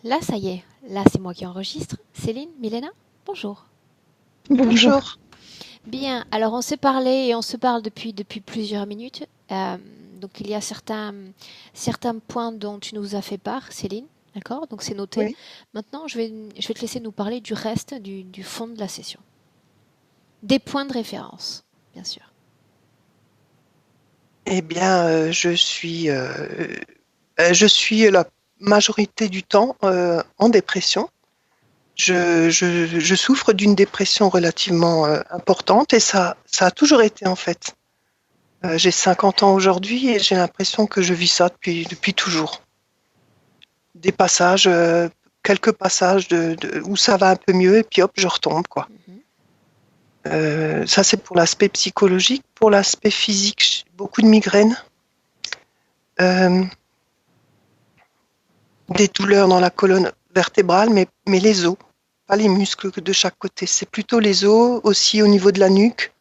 Là, ça y est. Là, c'est moi qui enregistre. Céline, Milena, bonjour. Bonjour. Bonjour. Bien, alors on s'est parlé et on se parle depuis plusieurs minutes. Donc il y a certains points dont tu nous as fait part, Céline. D'accord? Donc c'est noté. Oui. Maintenant, je vais te laisser nous parler du reste du fond de la session. Des points de référence, bien sûr. Eh bien, je suis la majorité du temps en dépression. Je souffre d'une dépression relativement importante et ça a toujours été en fait. J'ai 50 ans aujourd'hui et j'ai l'impression que je vis ça depuis toujours. Des passages, quelques passages où ça va un peu mieux et puis hop, je retombe quoi. Mhm. Ça c'est pour l'aspect psychologique. Pour l'aspect physique, j'ai beaucoup de migraines. Euh, des douleurs dans la colonne vertébrale, mais les os, pas les muscles de chaque côté. C'est plutôt les os, aussi au niveau de la nuque.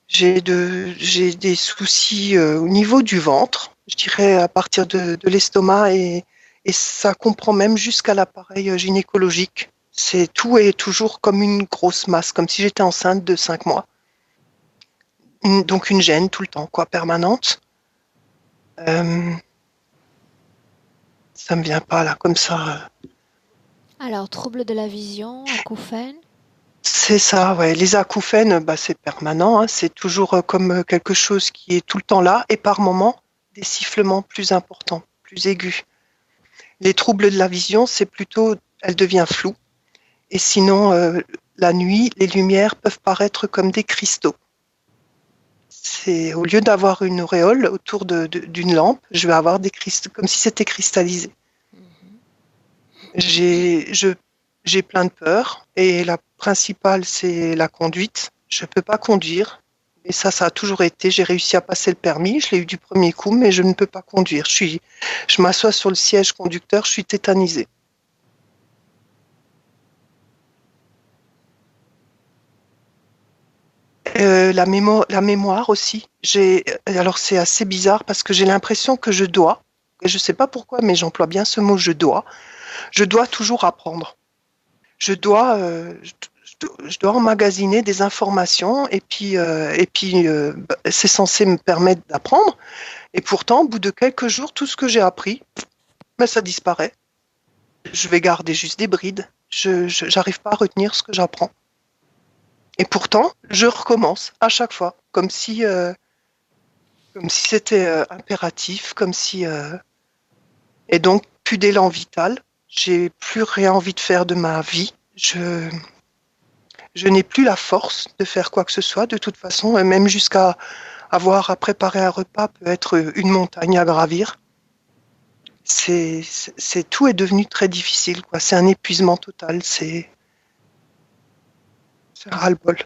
J'ai des soucis au niveau du ventre, je dirais à partir de l'estomac et ça comprend même jusqu'à l'appareil gynécologique. C'est tout est toujours comme une grosse masse, comme si j'étais enceinte de 5 mois. Donc une gêne tout le temps, quoi, permanente. Euh, ça me vient pas là comme ça. Alors, trouble de la vision, acouphènes. C'est ça, ouais. Les acouphènes, bah, c'est permanent, hein. C'est toujours comme quelque chose qui est tout le temps là et par moments des sifflements plus importants, plus aigus. Les troubles de la vision, c'est plutôt, elle devient floue. Et sinon, la nuit, les lumières peuvent paraître comme des cristaux. C'est au lieu d'avoir une auréole autour d'une lampe, je vais avoir des cristaux, comme si c'était cristallisé. Mhm. J'ai je- j'ai plein de peurs et la principale, c'est la conduite. Je ne peux pas conduire. Et ça a toujours été. J'ai réussi à passer le permis. Je l'ai eu du premier coup, mais je ne peux pas conduire. Je m'assois sur le siège conducteur. Je suis tétanisée. La mémoire aussi. Alors c'est assez bizarre parce que j'ai l'impression que je dois. Et je ne sais pas pourquoi, mais j'emploie bien ce mot. Je dois. Je dois toujours apprendre. Je dois, je dois emmagasiner des informations et puis c'est censé me permettre d'apprendre. Et pourtant, au bout de quelques jours, tout ce que j'ai appris, ben, ça disparaît. Je vais garder juste des brides. J'arrive pas à retenir ce que j'apprends. Et pourtant, je recommence à chaque fois, comme si c'était impératif, comme si et donc plus d'élan vital. J'ai plus rien envie de faire de ma vie. Je n'ai plus la force de faire quoi que ce soit, de toute façon, et même jusqu'à avoir à préparer un repas peut être une montagne à gravir. Tout est devenu très difficile, quoi. C'est un épuisement total, c'est un ras-le-bol.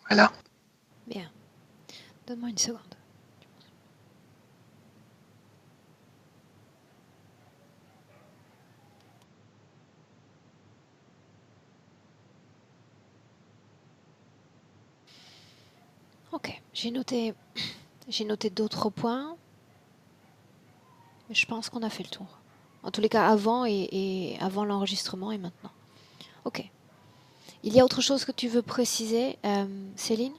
Voilà. Bien. Donne-moi une seconde. Ok, j'ai noté d'autres points, mais je pense qu'on a fait le tour. En tous les cas, avant et avant l'enregistrement et maintenant. Ok. Il y a autre chose que tu veux préciser, Céline?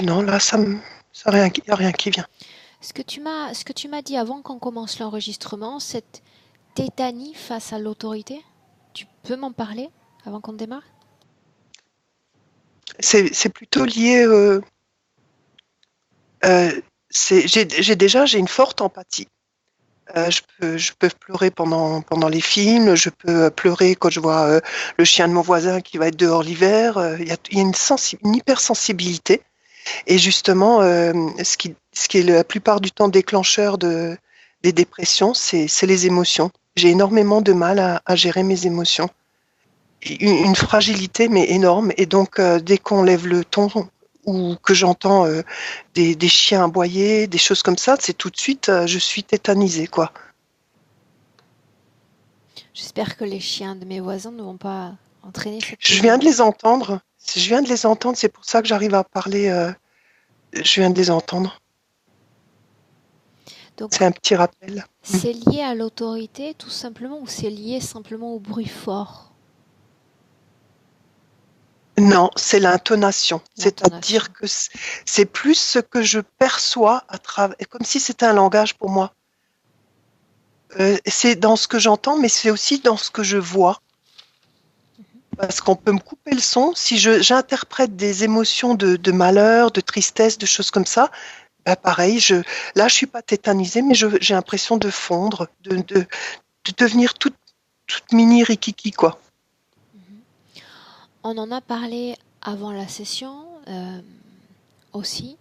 Non, là, il n'y a rien qui vient. Ce que tu m'as dit avant qu'on commence l'enregistrement, cette tétanie face à l'autorité, tu peux m'en parler avant qu'on démarre? C'est plutôt lié. Euh, j'ai une forte empathie. Je peux pleurer pendant les films, je peux pleurer quand je vois le chien de mon voisin qui va être dehors l'hiver. Il y a une hypersensibilité. Et justement, ce qui est la plupart du temps déclencheur des dépressions, c'est les émotions. J'ai énormément de mal à gérer mes émotions. Une fragilité, mais énorme. Et donc, dès qu'on lève le ton ou que j'entends des chiens aboyer, des choses comme ça, c'est tout de suite, je suis tétanisée, quoi. J'espère que les chiens de mes voisins ne vont pas entraîner cette Je viens de tétanie. les entendre. Je viens de les entendre, c'est pour ça que j'arrive à parler. Je viens de les entendre. Donc, C'est un petit rappel. c'est lié à l'autorité tout simplement ou c'est lié simplement au bruit fort? Non, c'est l'intonation. L'intonation. C'est-à-dire que c'est plus ce que je perçois à travers, comme si c'était un langage pour moi. C'est dans ce que j'entends, mais c'est aussi dans ce que je vois. Parce qu'on peut me couper le son. Si j'interprète des émotions de malheur, de tristesse, de choses comme ça, bah pareil, là, je suis pas tétanisée, mais j'ai l'impression de fondre, de devenir toute mini rikiki, quoi. Mhm. On en a parlé avant la session aussi.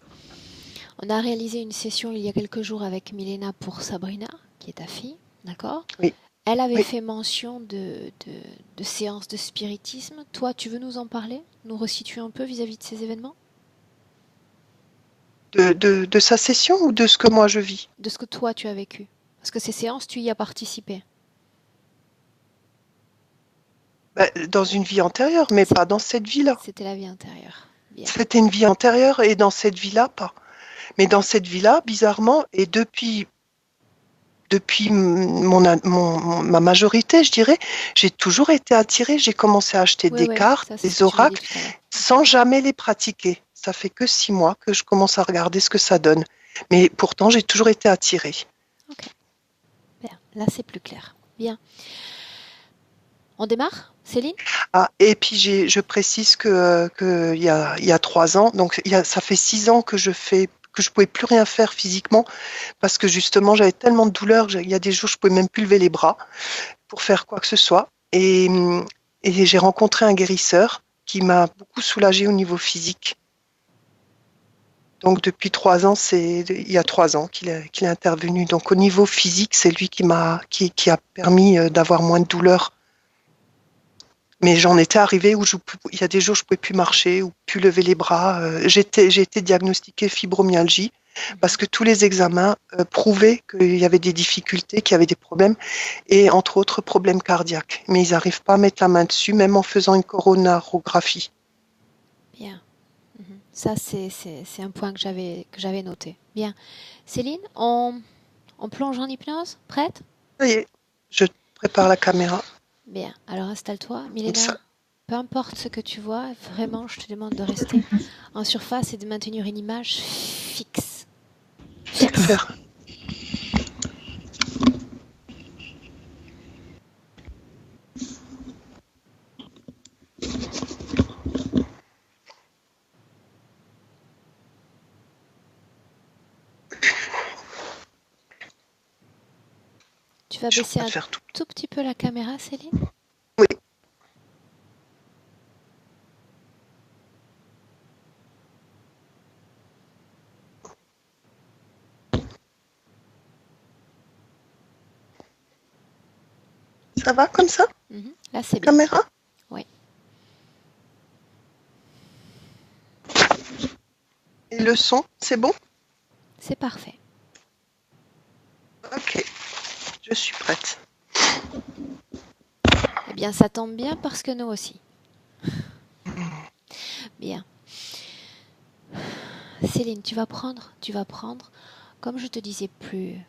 On a réalisé une session il y a quelques jours avec Milena pour Sabrina, qui est ta fille, d'accord? Oui, Elle avait oui. fait mention de séances de spiritisme. Toi, tu veux nous en parler? Nous resituer un peu vis-à-vis de ces événements? De sa session ou de ce que moi je vis? De ce que toi, tu as vécu. Parce que ces séances, tu y as participé. Bah, dans une vie antérieure, mais C'est- pas dans cette vie-là. C'était la vie intérieure. Bien. C'était une vie antérieure et dans cette vie-là, pas. Mais dans cette vie-là, bizarrement, et depuis ma majorité, je dirais, j'ai toujours été attirée. J'ai commencé à acheter Oui, des oui, cartes, ça c'est ce des que tu m'as dit oracles, tout à l'heure. sans jamais les pratiquer. Ça fait que 6 mois que je commence à regarder ce que ça donne. Mais pourtant, j'ai toujours été attirée. Ok, bien. Là, c'est plus clair. Bien. On démarre, Céline? Ah, et puis je précise que il y a 3 ans, donc ça fait 6 ans que je pouvais plus rien faire physiquement parce que justement j'avais tellement de douleurs, il y a des jours je pouvais même plus lever les bras pour faire quoi que ce soit. Et j'ai rencontré un guérisseur qui m'a beaucoup soulagée au niveau physique. Donc depuis 3 ans, c'est il y a 3 ans qu'il est intervenu. Donc au niveau physique, c'est lui qui a permis d'avoir moins de douleurs. Mais j'en étais arrivée où il y a des jours je pouvais plus marcher ou plus lever les bras. J'ai été diagnostiquée fibromyalgie parce Mhm. que tous les examens prouvaient qu'il y avait des difficultés, qu'il y avait des problèmes et entre autres problèmes cardiaques. Mais ils n'arrivent pas à mettre la main dessus, même en faisant une coronarographie. Bien. Mhm. Ça, c'est un point que j'avais noté. Bien. Céline, on plonge en hypnose? Prête? Ça y est, je prépare la caméra Bien. Alors installe-toi. comme ça. Milena, peu importe ce que tu vois, vraiment, je te demande de rester en surface et de maintenir une image fixe. Fixe. Super. Tu vas Je baisser vais un faire tout. tout petit peu la caméra, Céline? Oui, ça va comme ça, Mhm. Là, c'est bien. caméra? Oui, Et le son, c'est bon? c'est parfait. Ok, je suis prête. Eh bien, ça tombe bien parce que nous aussi. Bien. Céline, tu vas prendre, comme je te disais plus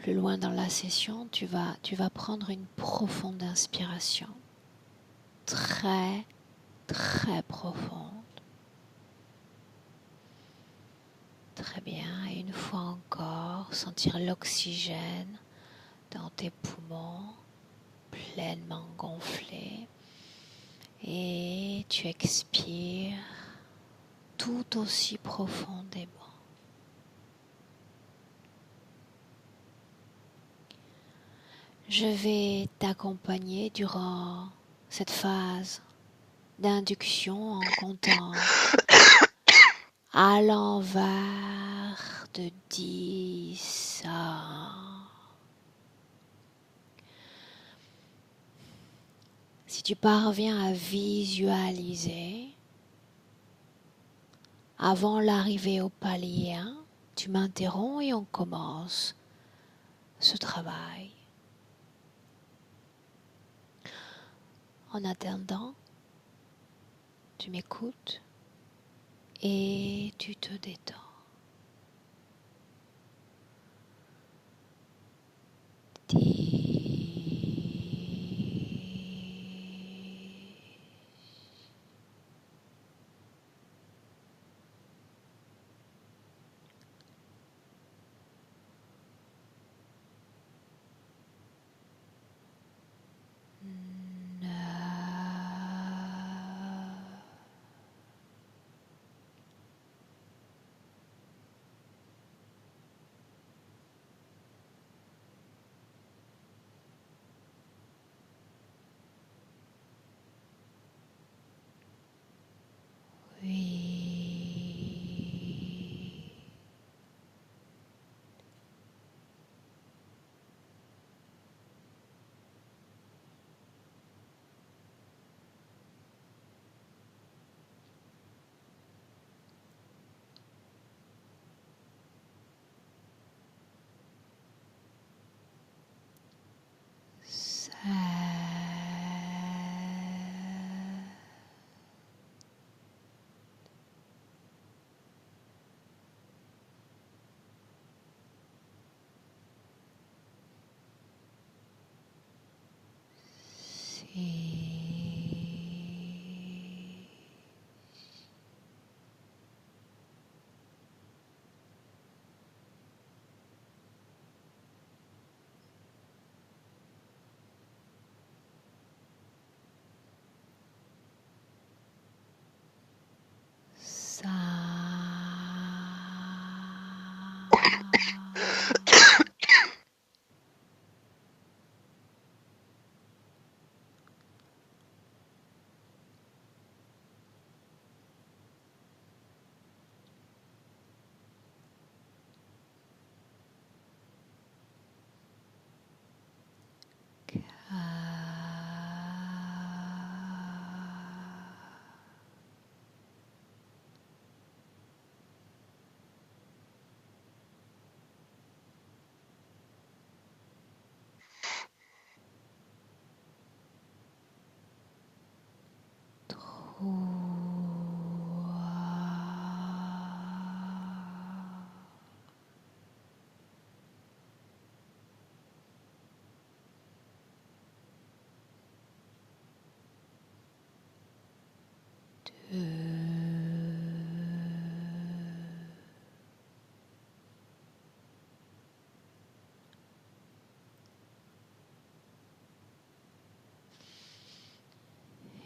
loin dans la session, tu vas prendre une profonde inspiration. Très, très profonde. Très bien. Et une fois encore, sentir l'oxygène dans tes poumons pleinement gonflés. Et tu expires tout aussi profondément. Je vais t'accompagner durant cette phase d'induction en comptant à l'envers de 10 à 1. Si tu parviens à visualiser avant l'arrivée au palier 1, tu m'interromps et on commence ce travail. En attendant, tu m'écoutes et tu te détends.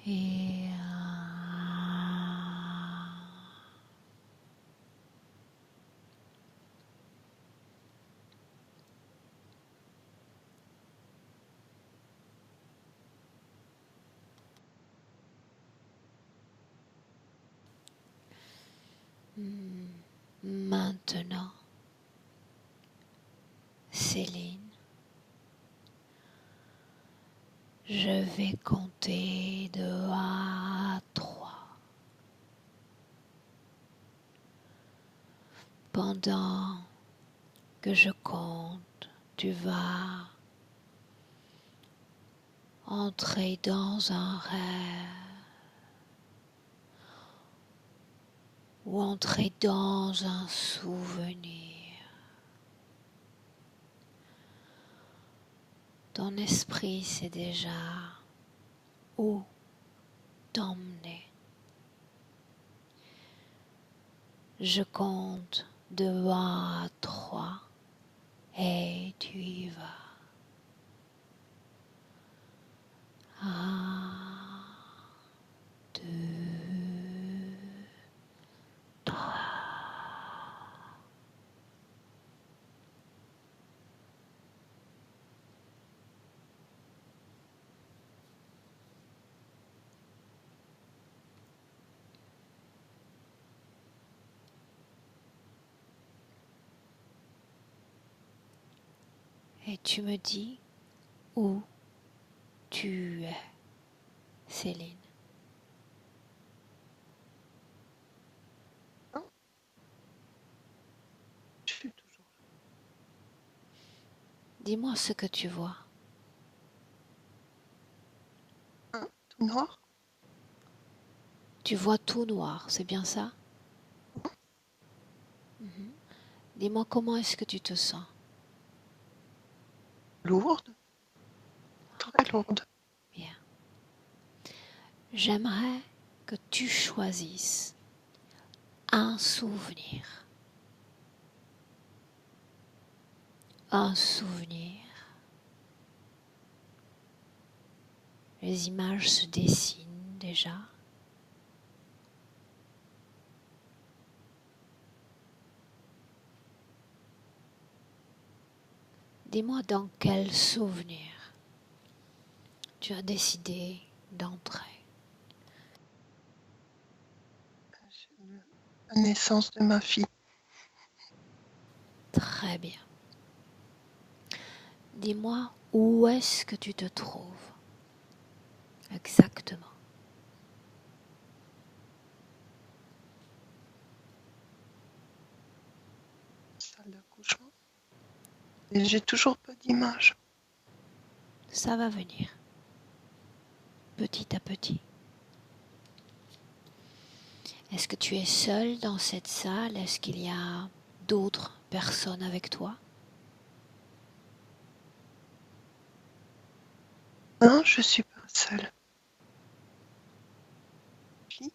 Et maintenant, Céline, je vais compter de 1 à 3. Pendant que je compte, tu vas entrer dans un rêve ou entrer dans un souvenir. Ton esprit sait déjà où t'emmener. Je compte de 1 à 3 et tu y vas. 1, 2, 3. Et tu me dis où tu es, Céline. Non, je suis toujours Dis-moi ce que tu vois. là. Tout noir. Tu vois tout noir, c'est bien ça? Mhm. Dis-moi comment est-ce que tu te sens? Lourde. Très Ok, lourde. bien. J'aimerais que tu choisisses un souvenir. Un souvenir. Les images se dessinent déjà. Dis-moi dans quel souvenir tu as décidé d'entrer. La naissance de ma fille. Très bien. Dis-moi où est-ce que tu te trouves exactement. Salle d'accouchement. Et j'ai toujours pas d'image. Ça va venir, petit à petit. Est-ce que tu es seul dans cette salle? Est-ce qu'il y a d'autres personnes avec toi? Non, je suis pas seule. Fille.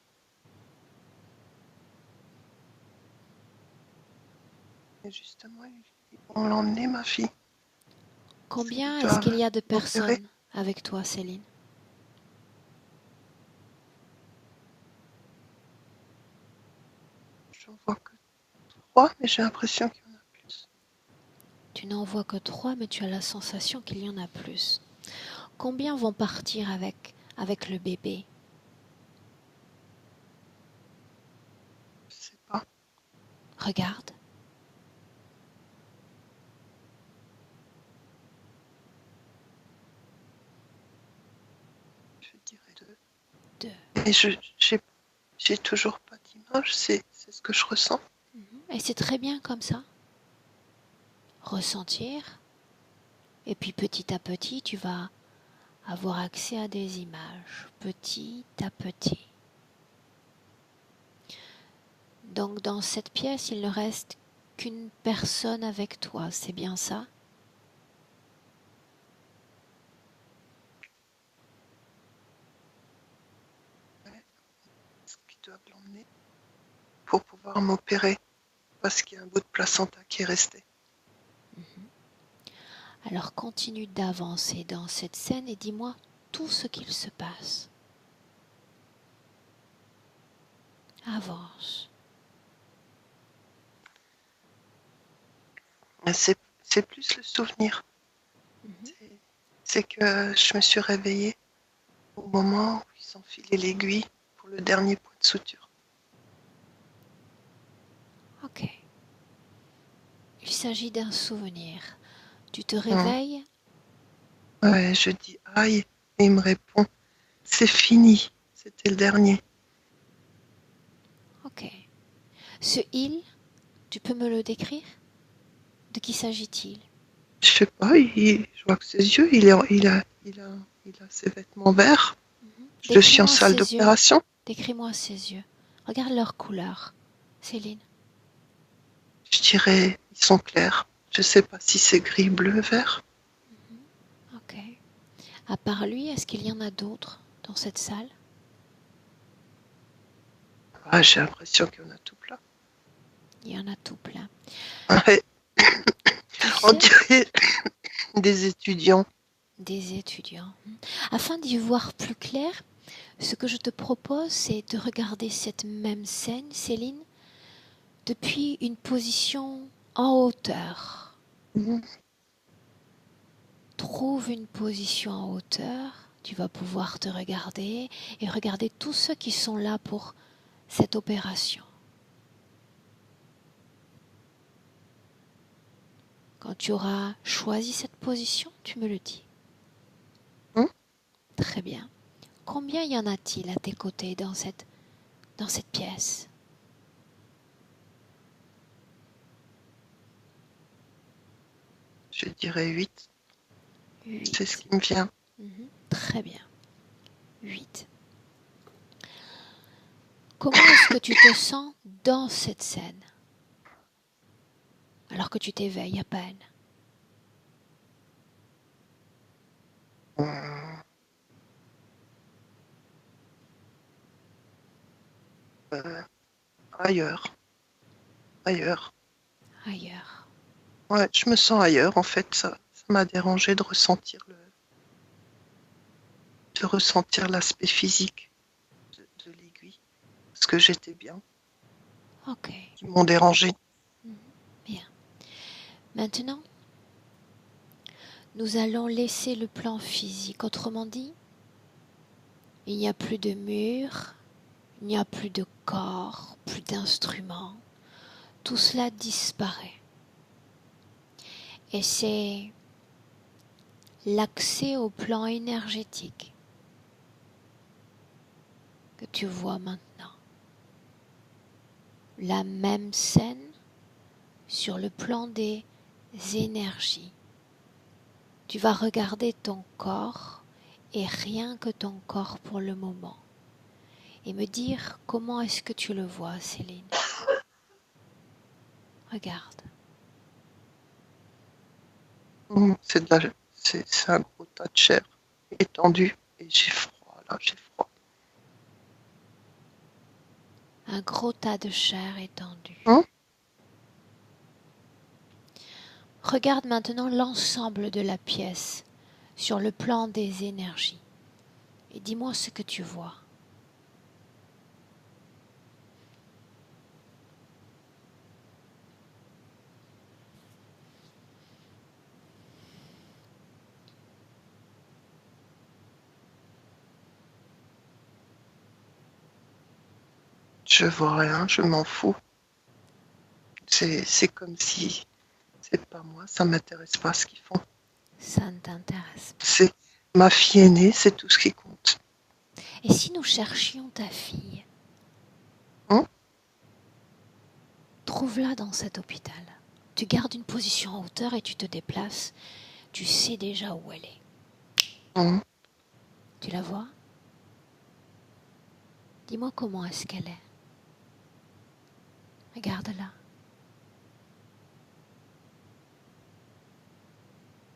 Et justement, ils vont l'emmener, ma fille. Combien Ils est-ce qu'il doivent y a de l'opérer. personnes avec toi, Céline? J'en vois que 3, mais j'ai l'impression qu'il y en a plus. Tu n'en vois que 3, mais tu as la sensation qu'il y en a plus. Combien vont partir avec le bébé? Je sais pas. Regarde. Je dirais 2. 2. Mais j'ai toujours pas d'image. C'est ce que je ressens. Et c'est très bien comme ça. Ressentir. Et puis petit à petit, tu vas avoir accès à des images. Petit à petit. Donc dans cette pièce, il ne reste qu'une personne avec toi, c'est bien ça? Ouais, est-ce qu'ils doivent l'emmener pour pouvoir m'opérer parce qu'il y a un bout de placenta qui est resté. Alors continue d'avancer dans cette scène et dis-moi tout ce qu'il se passe. Avance. Mais c'est plus le souvenir. C'est c'est que je me suis réveillée au moment où ils ont filé l'aiguille pour le dernier point de suture. Ok. Il s'agit d'un souvenir. Tu te Hum. réveilles. Ouais, je dis aïe et il me répond c'est fini, c'était le dernier. Ok. Ce il, tu peux me le décrire? De qui s'agit-il? Je sais pas, je vois que ses yeux, il a ses vêtements verts. Je suis en Décris-moi salle ses yeux. d'opération. Décris-moi ses yeux. Regarde leur couleur. Céline. Je dirais ils sont clairs. Je sais pas si c'est gris, bleu, vert. Ok. À part lui, est-ce qu'il y en a d'autres dans cette salle? Ah, j'ai l'impression qu'il y en a tout plein. Il y en a tout plein. Ouais, Tu on sais, dirait des étudiants. des étudiants. Afin d'y voir plus clair, ce que je te propose, c'est de regarder cette même scène, Céline, depuis une position en hauteur. Mhm. Trouve une position en hauteur, tu vas pouvoir te regarder et regarder tous ceux qui sont là pour cette opération. Quand tu auras choisi cette position, tu me le dis. Mhm. Très bien. Combien y en a-t-il à tes côtés dans cette pièce? Je dirais 8. C'est ce 8. qui me vient. Très bien. 8. Comment est-ce que tu te sens dans cette scène alors que tu t'éveilles à peine? Euh, euh, ailleurs, ailleurs. Ailleurs. Ouais, je me sens ailleurs. En fait, ça m'a dérangé de ressentir l'aspect physique de l'aiguille, parce que j'étais bien. Ok. Ils m'ont dérangé. Bien. Maintenant, nous allons laisser le plan physique. Autrement dit, il n'y a plus de mur, il n'y a plus de corps, plus d'instruments. Tout cela disparaît. Et c'est l'accès au plan énergétique que tu vois maintenant. La même scène sur le plan des énergies. Tu vas regarder ton corps et rien que ton corps pour le moment. Et me dire comment est-ce que tu le vois, Céline. Regarde. C'est un gros tas de chair étendu et j'ai froid là, j'ai froid. Un gros tas de chair étendue. Hum. Regarde maintenant l'ensemble de la pièce sur le plan des énergies. Et dis-moi ce que tu vois. Je vois rien, je m'en fous. C'est comme si c'est pas moi, ça m'intéresse pas ce qu'ils font. Ça ne t'intéresse pas. C'est ma fille aînée, c'est tout ce qui compte. Et si nous cherchions ta fille, Hum. trouve-la dans cet hôpital. Tu gardes une position en hauteur et tu te déplaces. Tu sais déjà où elle est. Hum. Tu la vois? Dis-moi comment est-ce qu'elle est. Regarde-la.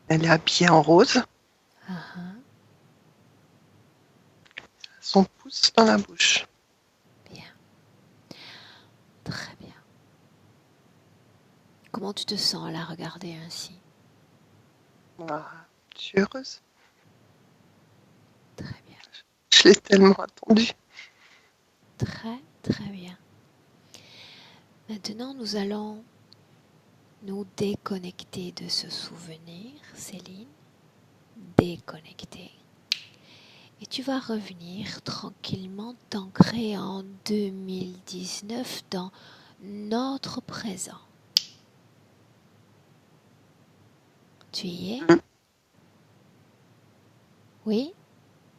Elle est habillée en rose. Ah, Son pouce dans la bouche. bien. Très bien. Comment tu te sens à la regarder ainsi? Ah, je suis heureuse. Très bien. Je l'ai tellement attendue. Très, très bien. Maintenant, nous allons nous déconnecter de ce souvenir, Céline. Déconnecter. Et tu vas revenir tranquillement t'ancrer en 2019 dans notre présent. Tu y es? Hum, Oui?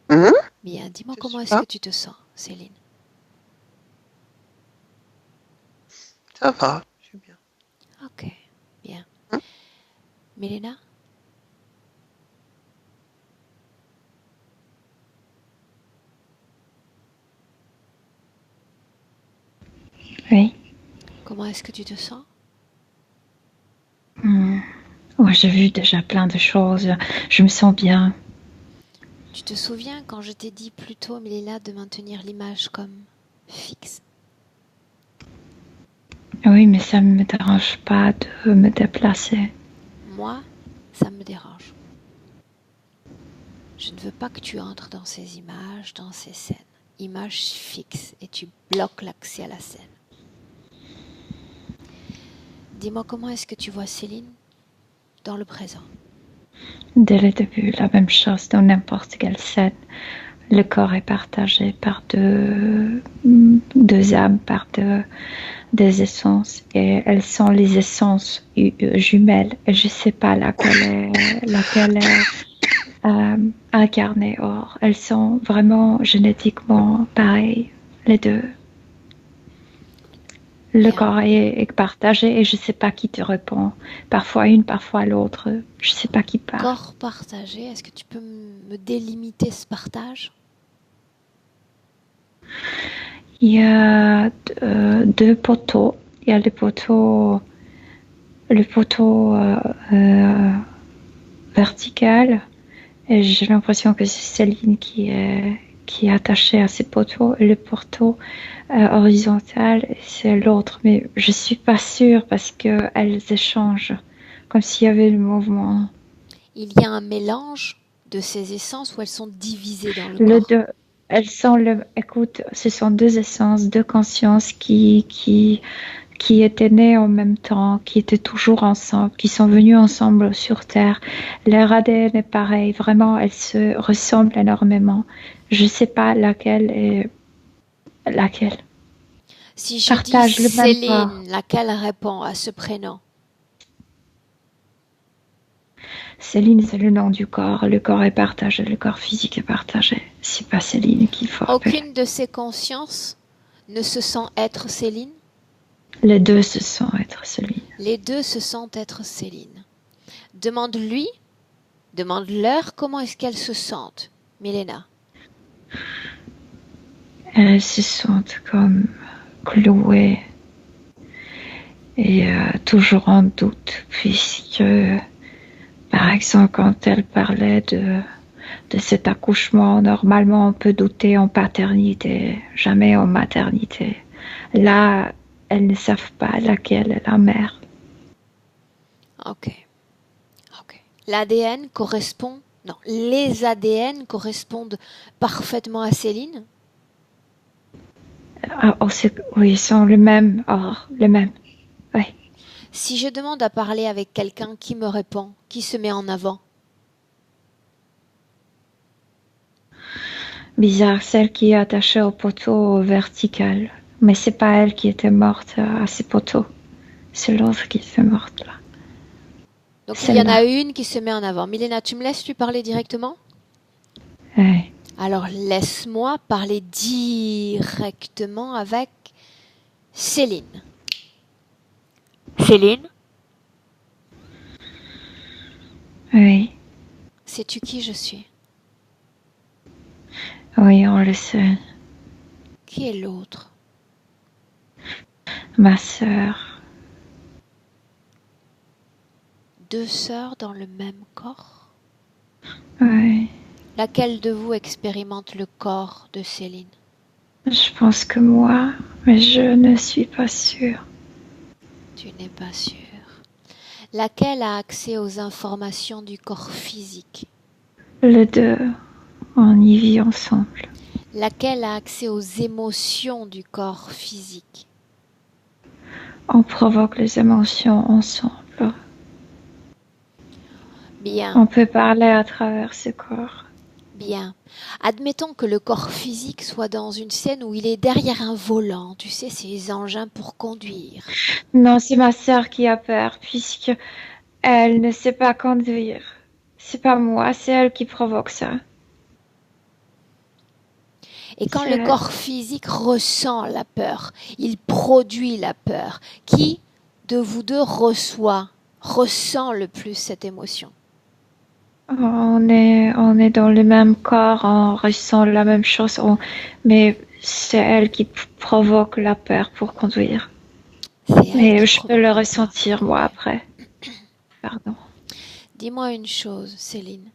hum, Bien, dis-moi je comment suis est-ce là. que tu te sens, Céline? Ça va, je suis bien. Ok, bien. Hum, Milena? Oui. Comment est-ce que tu te sens? Ouais, j'ai vu déjà plein de choses. Je me sens bien. Tu te souviens quand je t'ai dit plus tôt, Milena, de maintenir l'image comme fixe? Oui, mais ça ne me dérange pas de me déplacer. Moi, ça me dérange. Je ne veux pas que tu entres dans ces images, dans ces scènes. Images fixes et tu bloques l'accès à la scène. Dis-moi comment est-ce que tu vois Céline dans le présent? Dès le début, la même chose dans n'importe quelle scène. Le corps est partagé par deux âmes, par des essences. Et elles sont les essences jumelles. Et je ne sais pas laquelle est incarnée. Or, elles sont vraiment génétiquement pareilles, les deux. Le Bien. corps est partagé et je ne sais pas qui te répond. Parfois une, parfois l'autre. Je ne sais pas qui parle. Corps partagé, est-ce que tu peux me délimiter ce partage? Il y a deux poteaux. Il y a le poteau vertical. Et j'ai l'impression que c'est Céline qui est attachée à ces poteaux. Et le poteau horizontal, c'est l'autre. Mais je ne suis pas sûre parce qu'elles échangent. Comme s'il y avait le mouvement. Il y a un mélange de ces essences où elles sont divisées dans le Le corps. deux, écoute, ce sont deux essences, deux consciences qui étaient nées en même temps, qui étaient toujours ensemble, qui sont venues ensemble sur Terre. Leur ADN est pareil, vraiment, elles se ressemblent énormément. Je ne sais pas laquelle est laquelle. Si je dis Partagent le même corps. Céline, laquelle répond à ce prénom? Céline, c'est le nom du corps. Le corps est partagé, le corps physique est partagé. C'est pas Céline qu'il faut appeler. Aucune de ces consciences ne se sent être Céline? Les deux se sentent être Céline. Les deux se sentent être Céline. Demande-lui, demande-leur comment est-ce qu'elles se sentent, Milena. Elles se sentent comme clouées et toujours en doute, puisque, par exemple, quand elle parlait de cet accouchement, normalement on peut douter en paternité, jamais en maternité. Là, elles ne savent pas laquelle est la mère. Ok, ok. L'ADN correspond, non, les ADN correspondent parfaitement à Céline? Ah, oh, oui, ils sont les mêmes. Oh, les mêmes. Oui. Si je demande à parler avec quelqu'un qui me répond, qui se met en avant? Bizarre, celle qui est attachée au poteau vertical. Mais c'est pas elle qui était morte à ces poteaux. C'est l'autre qui est morte là. Donc il y en Celle-là. a une qui se met en avant. Milena, tu me laisses lui parler directement? Oui. Alors laisse-moi parler directement avec Céline. Céline, Oui. sais-tu qui je suis? Oui, on le sait. Qui est l'autre? Ma sœur. 2 sœurs dans le même corps? Oui. Laquelle de vous expérimente le corps de Céline? Je pense que moi, mais je ne suis pas sûre. Tu n'es pas sûre. Laquelle a accès aux informations du corps physique? Les deux, on y vit ensemble. Laquelle a accès aux émotions du corps physique? On provoque les émotions ensemble. Bien, On peut parler à travers ce corps. bien. Admettons que le corps physique soit dans une scène où il est derrière un volant, tu sais, ces engins pour conduire. Non, c'est ma sœur qui a peur, puisque elle ne sait pas conduire. C'est pas moi, c'est elle qui provoque ça. Et quand C'est le corps physique ressent la peur, il produit la peur, qui de vous deux ressent le plus cette émotion? on est dans le même corps, on ressent la même chose, mais c'est elle qui provoque la peur pour conduire. C'est elle Mais qui je peux provoque le la peur. ressentir moi après. Pardon. Dis-moi une chose, Céline.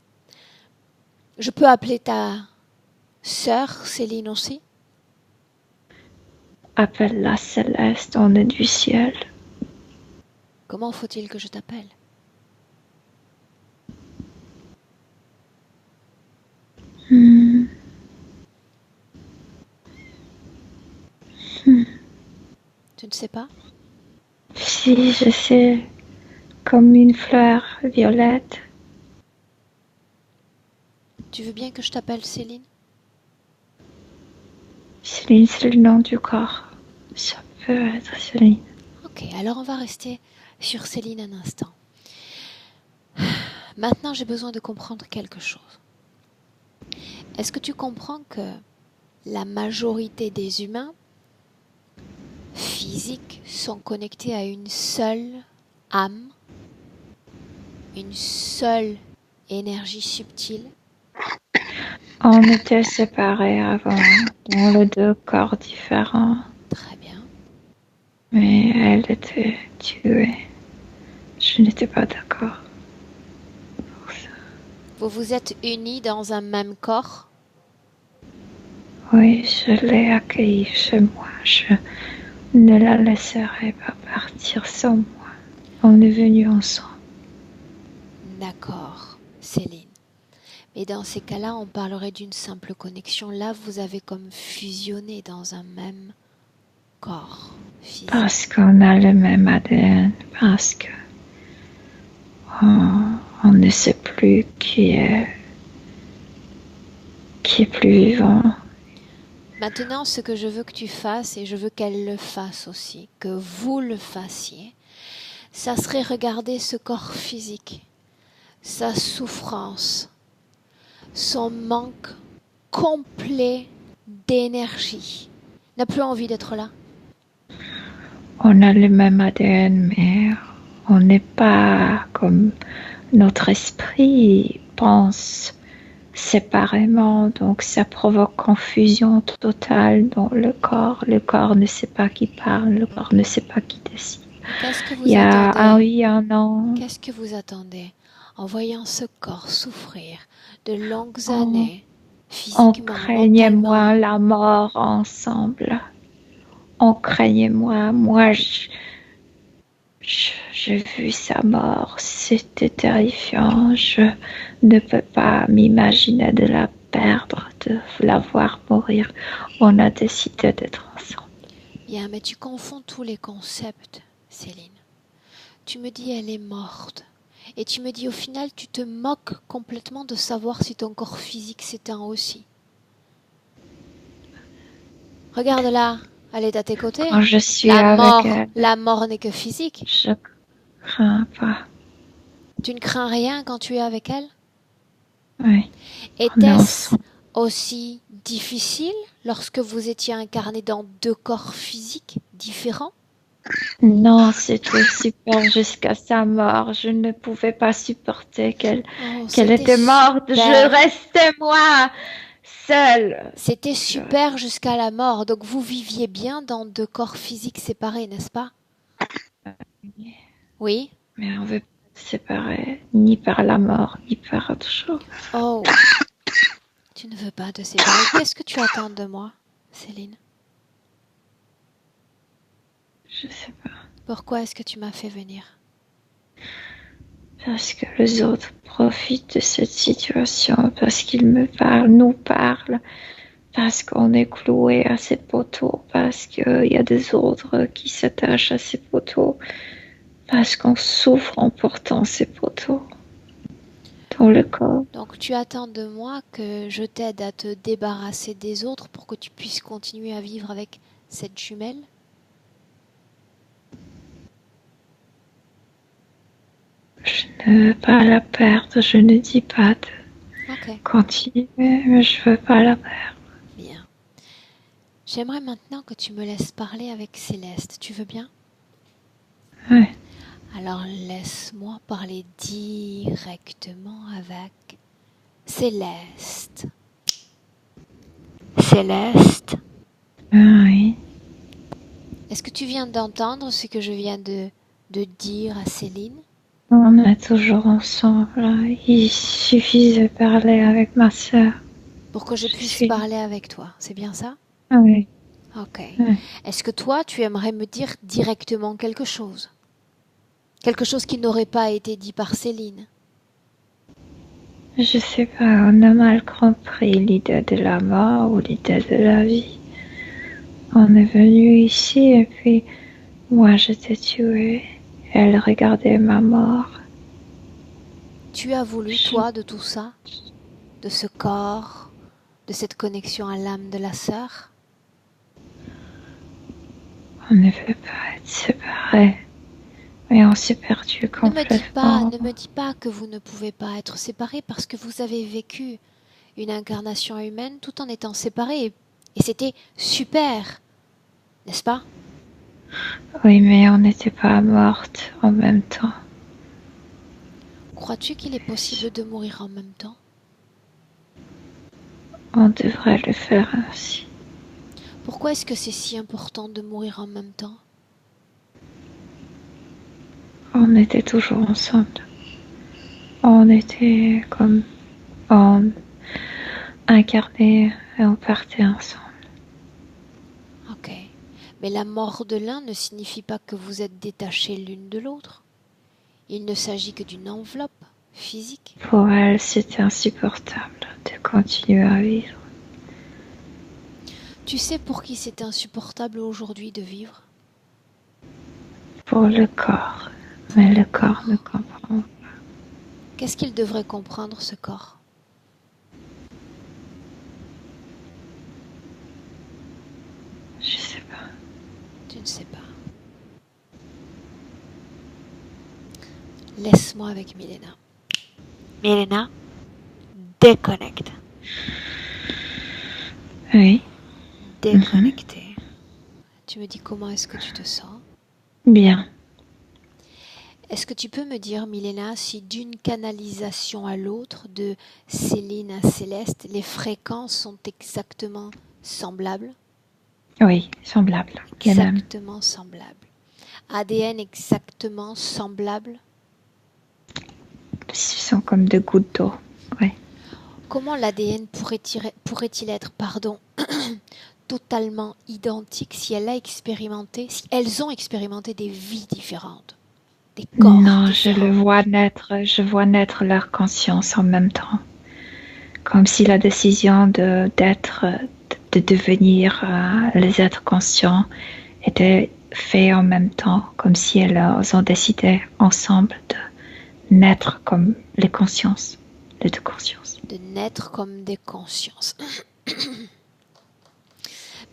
Je peux appeler ta sœur Céline aussi? Appelle-la Céleste, on est du ciel. Comment faut-il que je t'appelle? Tu ne sais pas? Si, je sais, comme une fleur violette. Tu veux bien que je t'appelle Céline? Céline, c'est le nom du corps. Ça peut être Céline. Ok, alors on va rester sur Céline un instant. Maintenant, j'ai besoin de comprendre quelque chose. Est-ce que tu comprends que la majorité des humains physiques sont connectés à une seule âme, une seule énergie subtile? On était séparés avant, dans les deux corps différents. Très bien. Mais elle était tuée. Je n'étais pas d'accord pour ça. Vous vous êtes unis dans un même corps? Oui, je l'ai accueillie chez moi. Je ne la laisserai pas partir sans moi. On est venus ensemble. D'accord, Céline. Mais dans ces cas-là, on parlerait d'une simple connexion. Là, vous avez comme fusionné dans un même corps physique. Parce qu'on a le même ADN. Parce que on ne sait plus qui est plus vivant. Maintenant, ce que je veux que tu fasses, et je veux qu'elle le fasse aussi, que vous le fassiez, ça serait regarder ce corps physique, sa souffrance, son manque complet d'énergie. N'a plus envie d'être là. On a le même ADN, mais on n'est pas comme notre esprit pense séparément, donc ça provoque confusion totale dans le corps. Le corps ne sait pas qui parle, le corps ne sait pas qui décide. Qu'est-ce que vous Il y a attendez? un oui, un non. Qu'est-ce que vous attendez en voyant ce corps souffrir de longues années, On physiquement, craignait mentalement? moins la mort ensemble. On craignait moins. Moi, j'ai vu sa mort. C'était terrifiant. Je ne peux pas m'imaginer de la perdre, de la voir mourir. On a décidé d'être ensemble. Bien, mais tu confonds tous les concepts, Céline. Tu me dis elle est morte. Et tu me dis au final, tu te moques complètement de savoir si ton corps physique s'éteint aussi. Regarde là, elle est à tes côtés. Quand je suis avec elle, La mort n'est que physique. je crains pas. Tu ne crains rien quand tu es avec elle? Oui. Était-ce aussi difficile lorsque vous étiez incarné dans 2 corps physiques différents? Non, c'était super jusqu'à sa mort. Je ne pouvais pas supporter qu'elle était morte. Super. Je restais moi. seule. C'était super jusqu'à la mort. Donc vous viviez bien dans deux corps physiques séparés, n'est-ce pas? Oui? Mais on veut pas se séparer, ni par la mort, ni par autre chose. Oh, tu ne veux pas te séparer. Qu'est-ce que tu attends de moi, Céline? Je sais pas. Pourquoi est-ce que tu m'as fait venir? Parce que les autres profitent de cette situation, parce qu'ils me parlent, nous parlent, parce qu'on est cloué à ces poteaux, parce qu'il y a des autres qui s'attachent à ces poteaux, parce qu'on souffre en portant ces poteaux dans le corps. Donc tu attends de moi que je t'aide à te débarrasser des autres pour que tu puisses continuer à vivre avec cette jumelle? Je ne veux pas la perdre, je ne dis pas de Ok, continuer, mais je veux pas la perdre. bien. J'aimerais maintenant que tu me laisses parler avec Céleste. Tu veux bien? Ouais. Alors laisse-moi parler directement avec Céleste. Céleste, Oui. est-ce que tu viens d'entendre ce que je viens de dire à Céline? On est toujours ensemble. Il suffit de parler avec ma sœur. Pour que je Je puisse suis. parler avec toi, c'est bien ça? Oui. Ok. Oui. Est-ce que toi, tu aimerais me dire directement quelque chose? Quelque chose qui n'aurait pas été dit par Céline? Je sais pas, on a mal compris l'idée de la mort ou l'idée de la vie. On est venu ici et puis moi je t'ai tué. Elle regardait ma mort. Tu as voulu, Je- toi, de tout ça? De ce corps? De cette connexion à l'âme de la sœur? On ne veut pas être séparés. Mais on s'est perdu complètement. Ne me dis pas que vous ne pouvez pas être séparés parce que vous avez vécu une incarnation humaine tout en étant séparés. Et c'était super, n'est-ce pas? Oui, mais on n'était pas mortes en même temps. Crois-tu qu'il est possible de mourir en même temps? On devrait le faire ainsi. Pourquoi est-ce que c'est si important de mourir en même temps? On était toujours ensemble. On était comme en incarné et on partait ensemble. Ok. Mais la mort de l'un ne signifie pas que vous êtes détachés l'une de l'autre. Il ne s'agit que d'une enveloppe physique. Pour elle, c'était insupportable de continuer à vivre. Tu sais pour qui c'est insupportable aujourd'hui de vivre? Pour le corps. Mais le corps ne comprend. Qu'est-ce qu'il devrait comprendre, ce corps? Je sais pas. Tu ne sais pas. Laisse-moi avec Milena. Milena, déconnecte. Oui. Déconnecté. Tu me dis comment est-ce que tu te sens? Bien. Est-ce que tu peux me dire, Milena, si d'une canalisation à l'autre, de Céline à Céleste, les fréquences sont exactement semblables? Oui, semblable. Les mêmes. Exactement semblables. ADN exactement semblable? Ils sont comme deux gouttes d'eau. Oui. Comment l'ADN pourrait-il être, totalement identique si elles ont expérimenté des vies différentes, des corps Non, différents? je vois naître leur conscience en même temps. Comme si la décision de devenir les êtres conscients était faite en même temps, comme si elles ont décidé ensemble de naître comme les consciences, les deux consciences. De naître comme des consciences.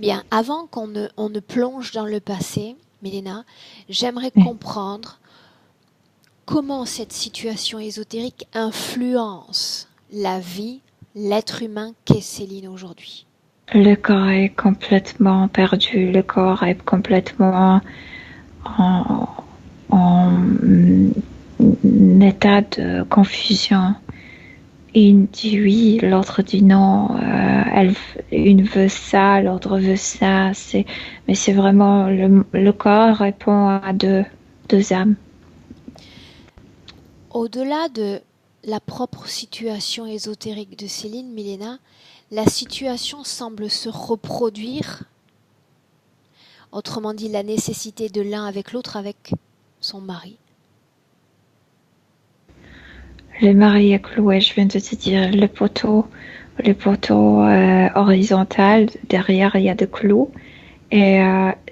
Bien, avant on ne plonge dans le passé, Milena, j'aimerais Oui. comprendre comment cette situation ésotérique influence la vie, l'être humain qu'est Céline aujourd'hui. Le corps est complètement perdu, le corps est complètement en, en état de confusion. Une dit oui, l'autre dit non. Une veut ça, l'autre veut ça. Mais c'est vraiment le corps répond à deux âmes. Au-delà de la propre situation ésotérique de Céline, Milena, la situation semble se reproduire, autrement dit la nécessité de l'un avec l'autre avec son mari. Le mari est cloué, je viens de te dire, le poteau horizontal, derrière il y a des clous. Et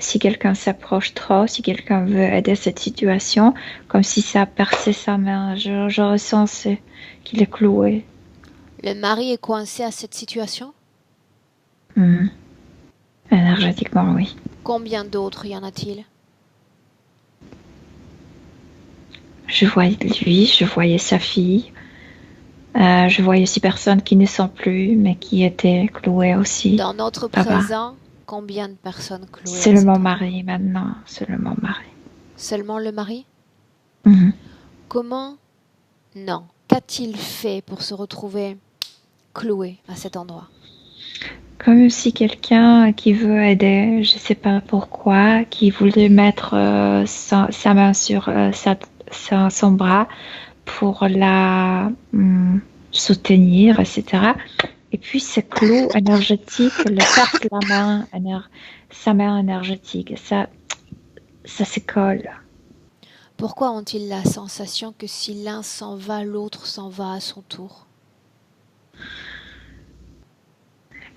si quelqu'un s'approche trop, si quelqu'un veut aider cette situation, comme si ça perçait sa main, je ressens qu'il est cloué. Le mari est coincé à cette situation? Énergétiquement, oui. Combien d'autres y en a-t-il? Je voyais lui, je voyais sa fille. Je voyais aussi personnes qui ne sont plus, mais qui étaient clouées aussi. Dans notre Là-bas. présent, combien de personnes clouées? C'est mon mari maintenant, c'est mon mari. Seulement le mari? Mhm. Comment? Non. Qu'a-t-il fait pour se retrouver cloué à cet endroit? Comme si quelqu'un qui veut aider, je sais pas pourquoi, qui voulait mettre sa main sur son bras pour la soutenir, etc. Et puis ce clou énergétique le perce la main, sa main énergétique. Et ça se colle. Pourquoi ont-ils la sensation que si l'un s'en va, l'autre s'en va à son tour?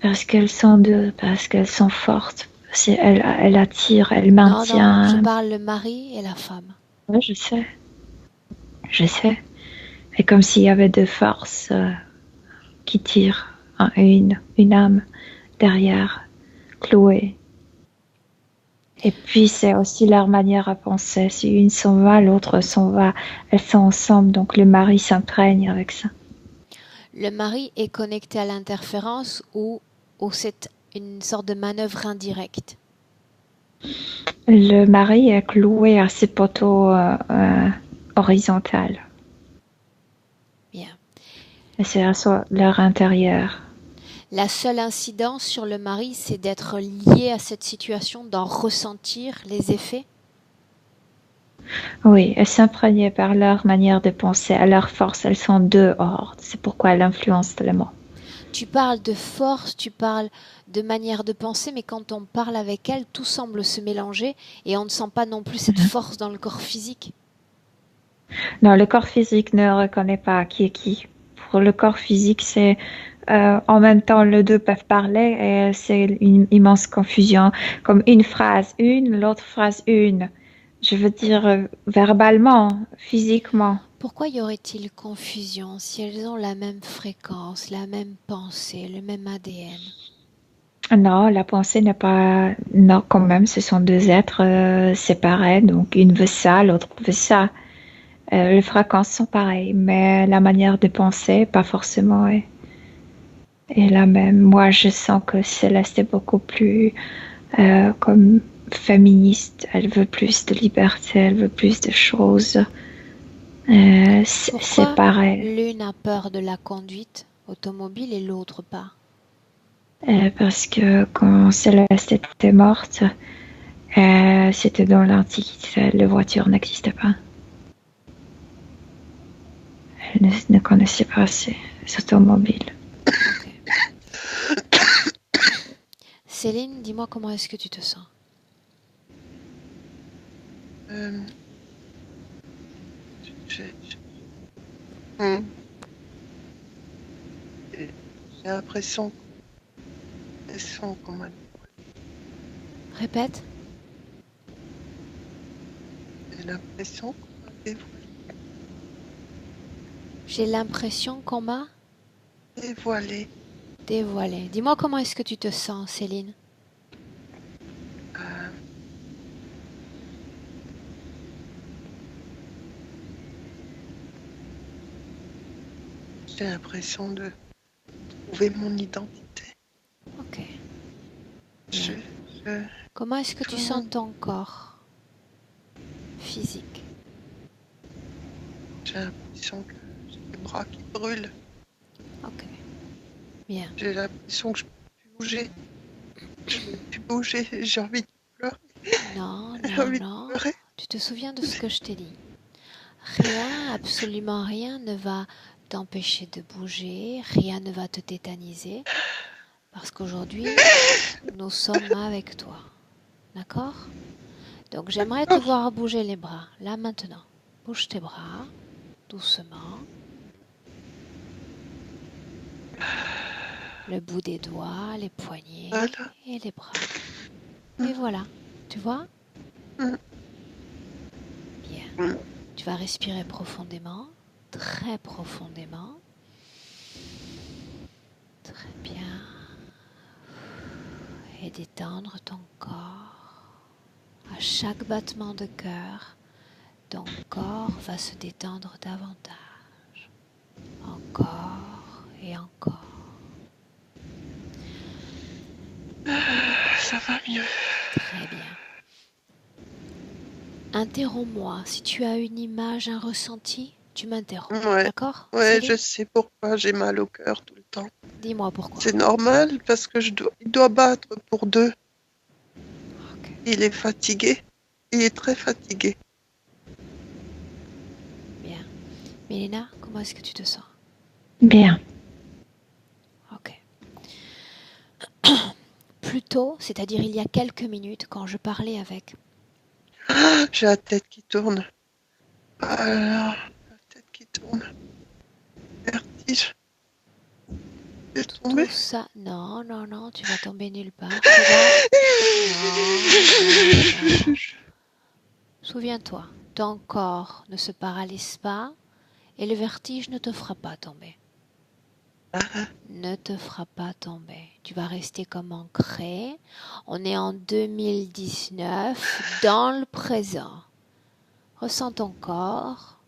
Parce qu'elles sont deux, parce qu'elles sont fortes. Elle attire, elle maintient. Non, je parle le mari et la femme. Oui, je sais. Et comme s'il y avait deux forces qui tirent une âme derrière, clouée. Et puis c'est aussi leur manière à penser. Si une s'en va, l'autre s'en va. Elles sont ensemble, donc le mari s'imprègne avec ça. Le mari est connecté à l'interférence ou c'est une sorte de manœuvre indirecte? Le mari est cloué à ses poteaux horizontales. Bien. Et c'est à leur intérieur. La seule incidence sur le mari, c'est d'être lié à cette situation, d'en ressentir les effets? Oui, elles s'imprégnaient par leur manière de penser, à leur force. Elles sont dehors. C'est pourquoi elles influencent tellement. Tu parles de force, tu parles de manière de penser, mais quand on parle avec elles, tout semble se mélanger et on ne sent pas non plus cette force dans le corps physique. Non, le corps physique ne reconnaît pas qui est qui. Pour le corps physique, c'est en même temps, les deux peuvent parler et c'est une immense confusion. Comme une phrase une, l'autre phrase une. Je veux dire verbalement, physiquement. Pourquoi y aurait-il confusion si elles ont la même fréquence, la même pensée, le même ADN? Non, la pensée n'est pas... Non, quand même, ce sont deux êtres séparés. Donc, une veut ça, l'autre veut ça. Les fréquences sont pareilles, mais la manière de penser, pas forcément, est la même. Moi, je sens que Céleste est beaucoup plus comme féministe. Elle veut plus de liberté, elle veut plus de choses. C'est pareil. L'une a peur de la conduite automobile et l'autre pas? Parce que quand Céleste était morte, c'était dans l'Antiquité, les voitures n'existaient pas. Elle ne connaissait pas ces automobiles. Okay. Céline, dis-moi comment est-ce que tu te sens? J'ai l'impression qu'on m'a... Répète. J'ai l'impression qu'on m'a dévoilé. J'ai l'impression qu'on m'a Dévoilé. Dévoilé. Dis-moi comment est-ce que tu te sens, Céline? J'ai l'impression de trouver mon identité. Ok. Comment est-ce que tu sens ton corps physique? J'ai l'impression que j'ai les bras qui brûlent. Ok. Bien. J'ai l'impression que je peux plus bouger. Je peux plus bouger. J'ai envie de pleurer. Non, J'ai non, envie de non. pleurer. Tu te souviens de ce que je t'ai dit? Rien, absolument rien ne va t'empêcher de bouger, rien ne va te tétaniser, parce qu'aujourd'hui, nous sommes avec toi. D'accord? Donc j'aimerais te D'accord. voir bouger les bras, là maintenant. Bouge tes bras, doucement. Le bout des doigts, les poignets Voilà. et les bras. Et voilà, tu vois? Mm. Bien. Mm. Tu vas respirer profondément, très profondément. Très bien. Et détendre ton corps. À chaque battement de cœur, ton corps va se détendre davantage. Encore et encore. Ça va mieux. Très bien. Interromps-moi. Si tu as une image, un ressenti, tu m'interromps. Ouais. D'accord, Ouais, je Céline? sais pourquoi j'ai mal au cœur tout le temps. Dis-moi pourquoi. C'est normal parce que il doit battre pour 2. Ok. Il est fatigué. Il est très fatigué. Bien. Mélina, comment est-ce que tu te sens? Bien. Ok. Plus tôt, c'est-à-dire il y a quelques minutes, quand je parlais avec... J'ai la tête qui tourne. Alors, la tête qui tourne. Vertige. J'ai tombé. Tout ça... Non, non, non, tu vas tomber nulle part. Regarde. Non, non, non. Souviens-toi, ton corps ne se paralyse pas et le vertige ne te fera pas tomber. Ne te fera pas tomber. Tu vas rester comme ancré. On est en 2019, dans le présent. Ressens ton corps,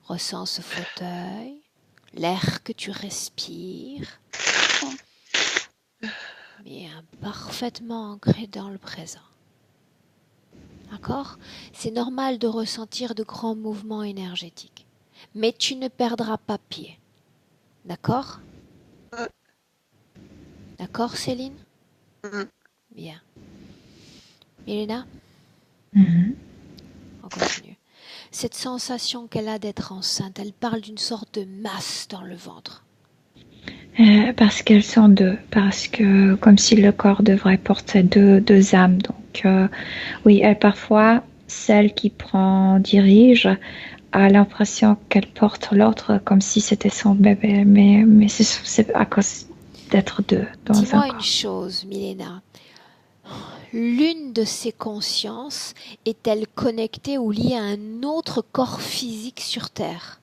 ressens ce fauteuil, l'air que tu respires. Bien, parfaitement ancré dans le présent. D'accord? C'est normal de ressentir de grands mouvements énergétiques. Mais tu ne perdras pas pied. D'accord? D'accord, Céline? Mm. Bien. Milena, Mhm. on continue. Cette sensation qu'elle a d'être enceinte, elle parle d'une sorte de masse dans le ventre. Parce qu'elles sont deux, parce que comme si le corps devrait porter deux âmes. Donc oui, et parfois celle qui dirige a l'impression qu'elle porte l'autre comme si c'était son bébé, mais c'est à cause d'être deux dans un Dis-moi une corps. chose, Milena. L'une de ces consciences est-elle connectée ou liée à un autre corps physique sur Terre?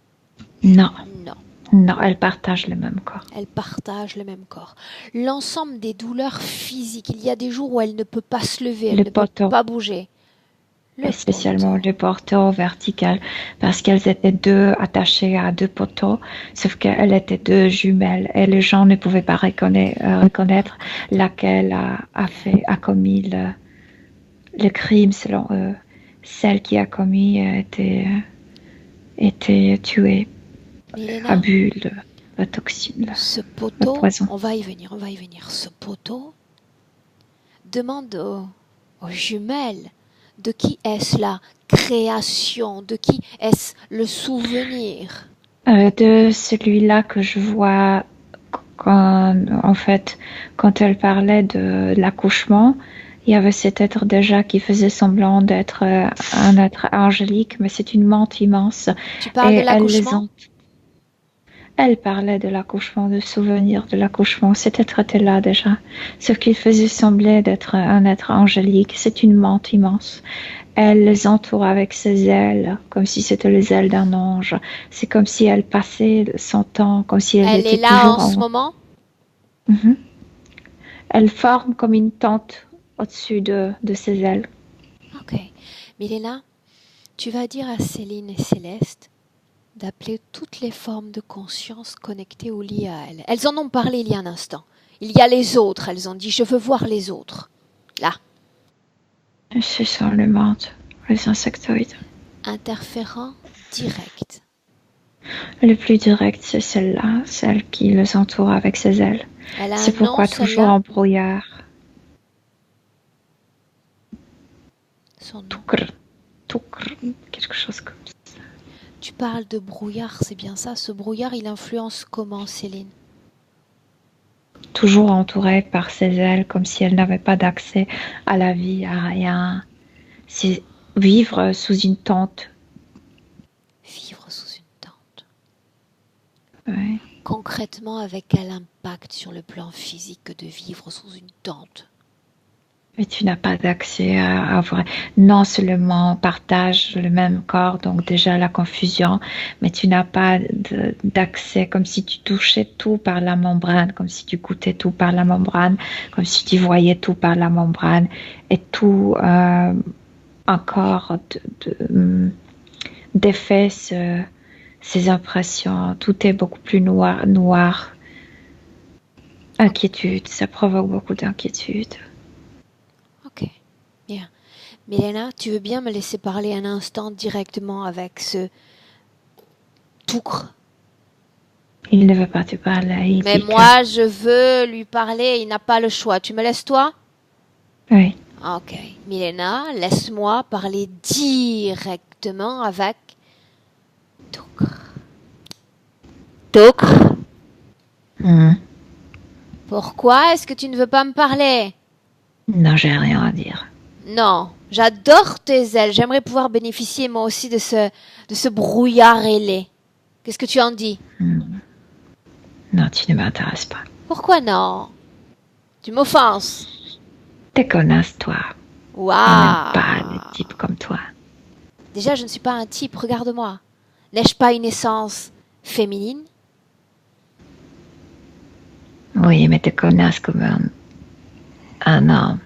Non, Non. non, elles partagent le même corps. Elles partagent le même corps. L'ensemble des douleurs physiques, il y a des jours où elle ne peut pas se lever, elle Le ne peut poteau, pas bouger. Le et spécialement poteau. le poteau vertical, parce qu'elles étaient deux attachées à deux poteaux, sauf qu'elles étaient deux jumelles et les gens ne pouvaient pas reconnaître laquelle a commis le crime selon eux. Celle qui a commis était tuée, Milena, abus de la toxine, ce le poteau, poison. on va y venir, on va y venir. Ce poteau, demande aux jumelles, de qui est-ce la création? De qui est-ce le souvenir? De celui-là que je vois en fait, quand elle parlait de l'accouchement, il y avait cet être déjà qui faisait semblant d'être un être angélique, mais c'est une menthe immense. Tu parles de Et l'accouchement? elle parlait de l'accouchement, de souvenirs de l'accouchement. Cet être était là déjà. Ce qui faisait sembler d'être un être angélique, c'est une menthe immense. Elle les entoure avec ses ailes, comme si c'était les ailes d'un ange. C'est comme si elle passait son temps, comme si elle Elle est était là en toujours ce en... moment? Mhm. Elle forme comme une tente au-dessus de ses ailes. Ok. Milena, tu vas dire à Céline et Céleste d'appeler toutes les formes de conscience connectées ou liées à elles. Elles en ont parlé il y a un instant. Il y a les autres, elles ont dit je veux voir les autres. Là, Ce sont les menthes, les insectoïdes. interférent direct. Le plus direct, c'est celle-là, celle qui les entoure avec ses ailes. Elle a C'est un nom, pourquoi toujours celle-là? en brouillard. Son nom. Toukr, quelque chose comme ça. Tu parles de brouillard, c'est bien ça? Ce brouillard, il influence comment, Céline? Toujours entourée par ses ailes, comme si elle n'avait pas d'accès à la vie, à rien. C'est vivre sous une tente. Vivre sous une tente. Ouais. Concrètement, avec quel impact sur le plan physique que de vivre sous une tente? Mais tu n'as pas d'accès à avoir. Non seulement on partage le même corps, donc déjà la confusion, mais tu n'as pas d'accès comme si tu touchais tout par la membrane, comme si tu goûtais tout par la membrane, comme si tu voyais tout par la membrane, et tout encore défait ces impressions. Tout est beaucoup plus noir. Inquiétude, ça provoque beaucoup d'inquiétude. Ok, bien. Milena, tu veux bien me laisser parler un instant directement avec ce Toukr? Il ne veut pas te parler. Mais moi, je veux lui parler, il n'a pas le choix. Tu me laisses toi? Oui. Ok. Milena, laisse-moi parler directement avec Toukr. Toukr, pourquoi est-ce que tu ne veux pas me parler? Non, j'ai rien à dire. Non, j'adore tes ailes. J'aimerais pouvoir bénéficier moi aussi de ce brouillard ailé. Qu'est-ce que tu en dis? Non, tu ne m'intéresses pas. Pourquoi non? Tu m'offenses. T'es connasse, toi. Waouh! On n'aime pas les types comme toi. Déjà, je ne suis pas un type, regarde-moi. N'ai-je pas une essence féminine? Oui, mais t'es connasse comme un homme.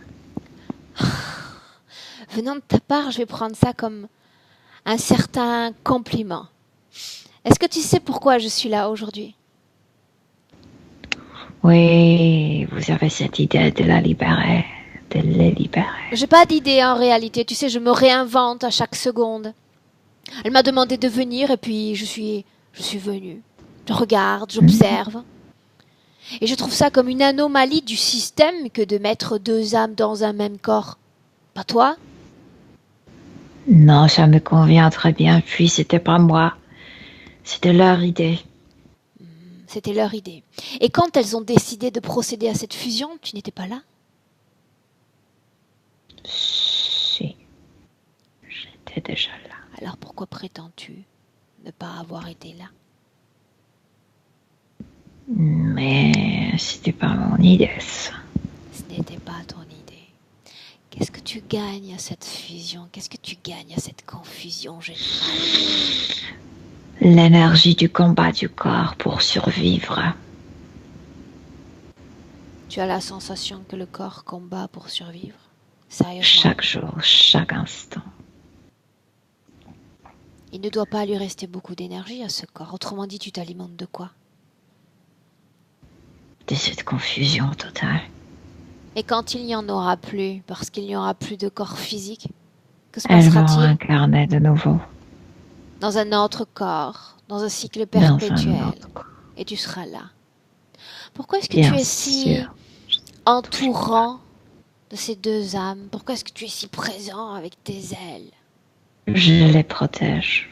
Venant de ta part, je vais prendre ça comme un certain compliment. Est-ce que tu sais pourquoi je suis là aujourd'hui? Oui, vous avez cette idée de la libérer, de les libérer. J'ai pas d'idée en réalité, tu sais, je me réinvente à chaque seconde. Elle m'a demandé de venir et puis je suis venue. Je regarde, j'observe. Et je trouve ça comme une anomalie du système que de mettre deux âmes dans un même corps. Pas toi? Non, ça me convient très bien. Puis c'était pas moi. C'était leur idée. C'était leur idée. Et quand elles ont décidé de procéder à cette fusion, tu n'étais pas là? Si. J'étais déjà là. Alors pourquoi prétends-tu ne pas avoir été là? Mais c'était pas mon idée, ça. Ce n'était pas ton idée. Qu'est-ce que tu gagnes à cette fusion? Qu'est-ce que tu gagnes à cette confusion générale? L'énergie du combat du corps pour survivre. Tu as la sensation que le corps combat pour survivre? Sérieusement? Chaque jour, chaque instant. Il ne doit pas lui rester beaucoup d'énergie à ce corps. Autrement dit, tu t'alimentes de quoi? De cette confusion totale. Et quand il n'y en aura plus, parce qu'il n'y aura plus de corps physique, que se Elles vont passera-t-il? incarner de nouveau. Dans un autre corps, dans un cycle Dans perpétuel. un autre corps. Et tu seras là. Pourquoi est-ce que Bien tu es si sûr. entourant de ces deux âmes? Pourquoi est-ce que tu es si présent avec tes ailes? Je les protège.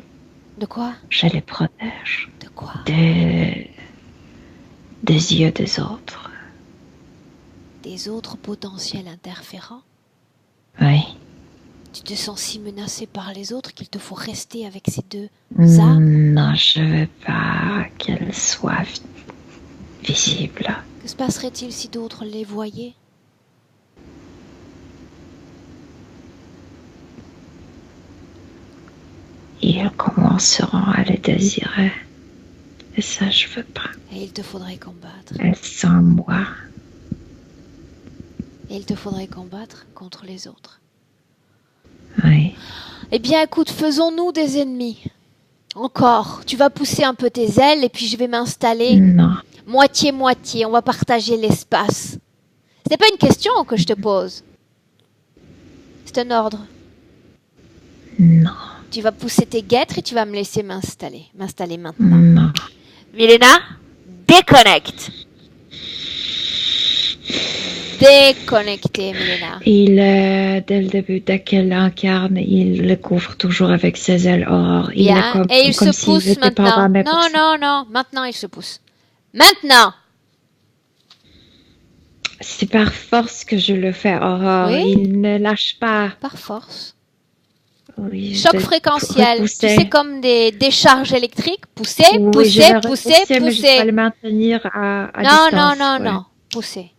De quoi? Je les protège. De quoi? Des yeux des autres. Des autres potentiels interférents? Oui. Tu te sens si menacé par les autres qu'il te faut rester avec ces deux âmes? Non, je veux pas qu'elles soient visibles. Que se passerait-il si d'autres les voyaient? Ils commenceront à les désirer. Et ça, je veux pas. Et il te faudrait combattre. Elles sont moi. Et il te faudrait combattre contre les autres. Oui. Eh bien, écoute, faisons-nous des ennemis. Encore. Tu vas pousser un peu tes ailes et puis je vais m'installer Non. moitié-moitié. On va partager l'espace. Ce n'est pas une question que je te pose. C'est un ordre. Non. Tu vas pousser tes guêtres et tu vas me laisser m'installer maintenant. Non. Milena, déconnecte. Déconnecté, Milena. Dès le début, dès qu'elle incarne, il le couvre toujours avec ses ailes or. Il est Bien. Et il comme se s'il pousse était maintenant. programmé pour Non, ça. non, non. Maintenant, il se pousse. Maintenant. C'est par force que je le fais, Aurore. Oui. Il ne lâche pas. Par force. Oui, Choc je vais fréquentiel. repousser. Tu sais, comme des décharges électriques. Pousser, Oui, pousser, je vais pousser, repousser, mais je dois pousser. le maintenir à Non, distance. non, non, ouais. non. Pousser,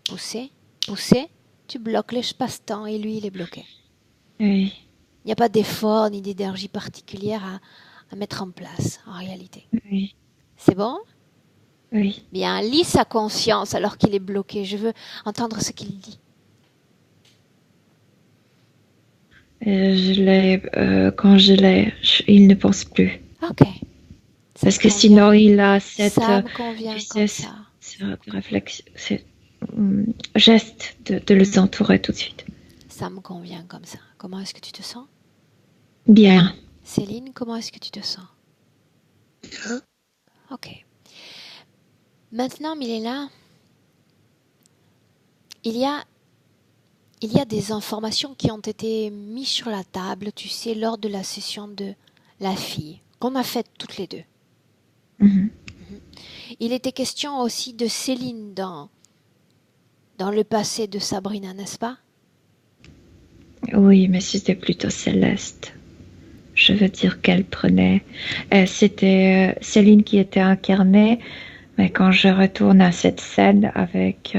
pousser, pousser. Tu bloques l'espace-temps et lui, il est bloqué. Oui, Il n'y a pas d'effort ni d'énergie particulière à mettre en place, en réalité. oui, C'est bon? oui. Bien, lis sa conscience alors qu'il est bloqué. Je veux entendre ce qu'il dit. Quand je l'ai, il ne pense plus. Ok. Ça Parce me que convient. sinon, il a cette, Ça me convient tu comme sais, ça. cette réflexion, ce geste de les entourer tout de suite. Ça me convient comme ça. Comment est-ce que tu te sens? Bien. Céline, comment est-ce que tu te sens? Bien. Ok. Maintenant, Milena, il y a des informations qui ont été mises sur la table, tu sais, lors de la session de la fille, qu'on a faite toutes les deux. Mhm. Il était question aussi de Céline dans le passé de Sabrina, n'est-ce pas? Oui, mais c'était plutôt Céleste. Je veux dire qu'elle prenait. C'était Céline qui était incarnée, mais quand je retourne à cette scène avec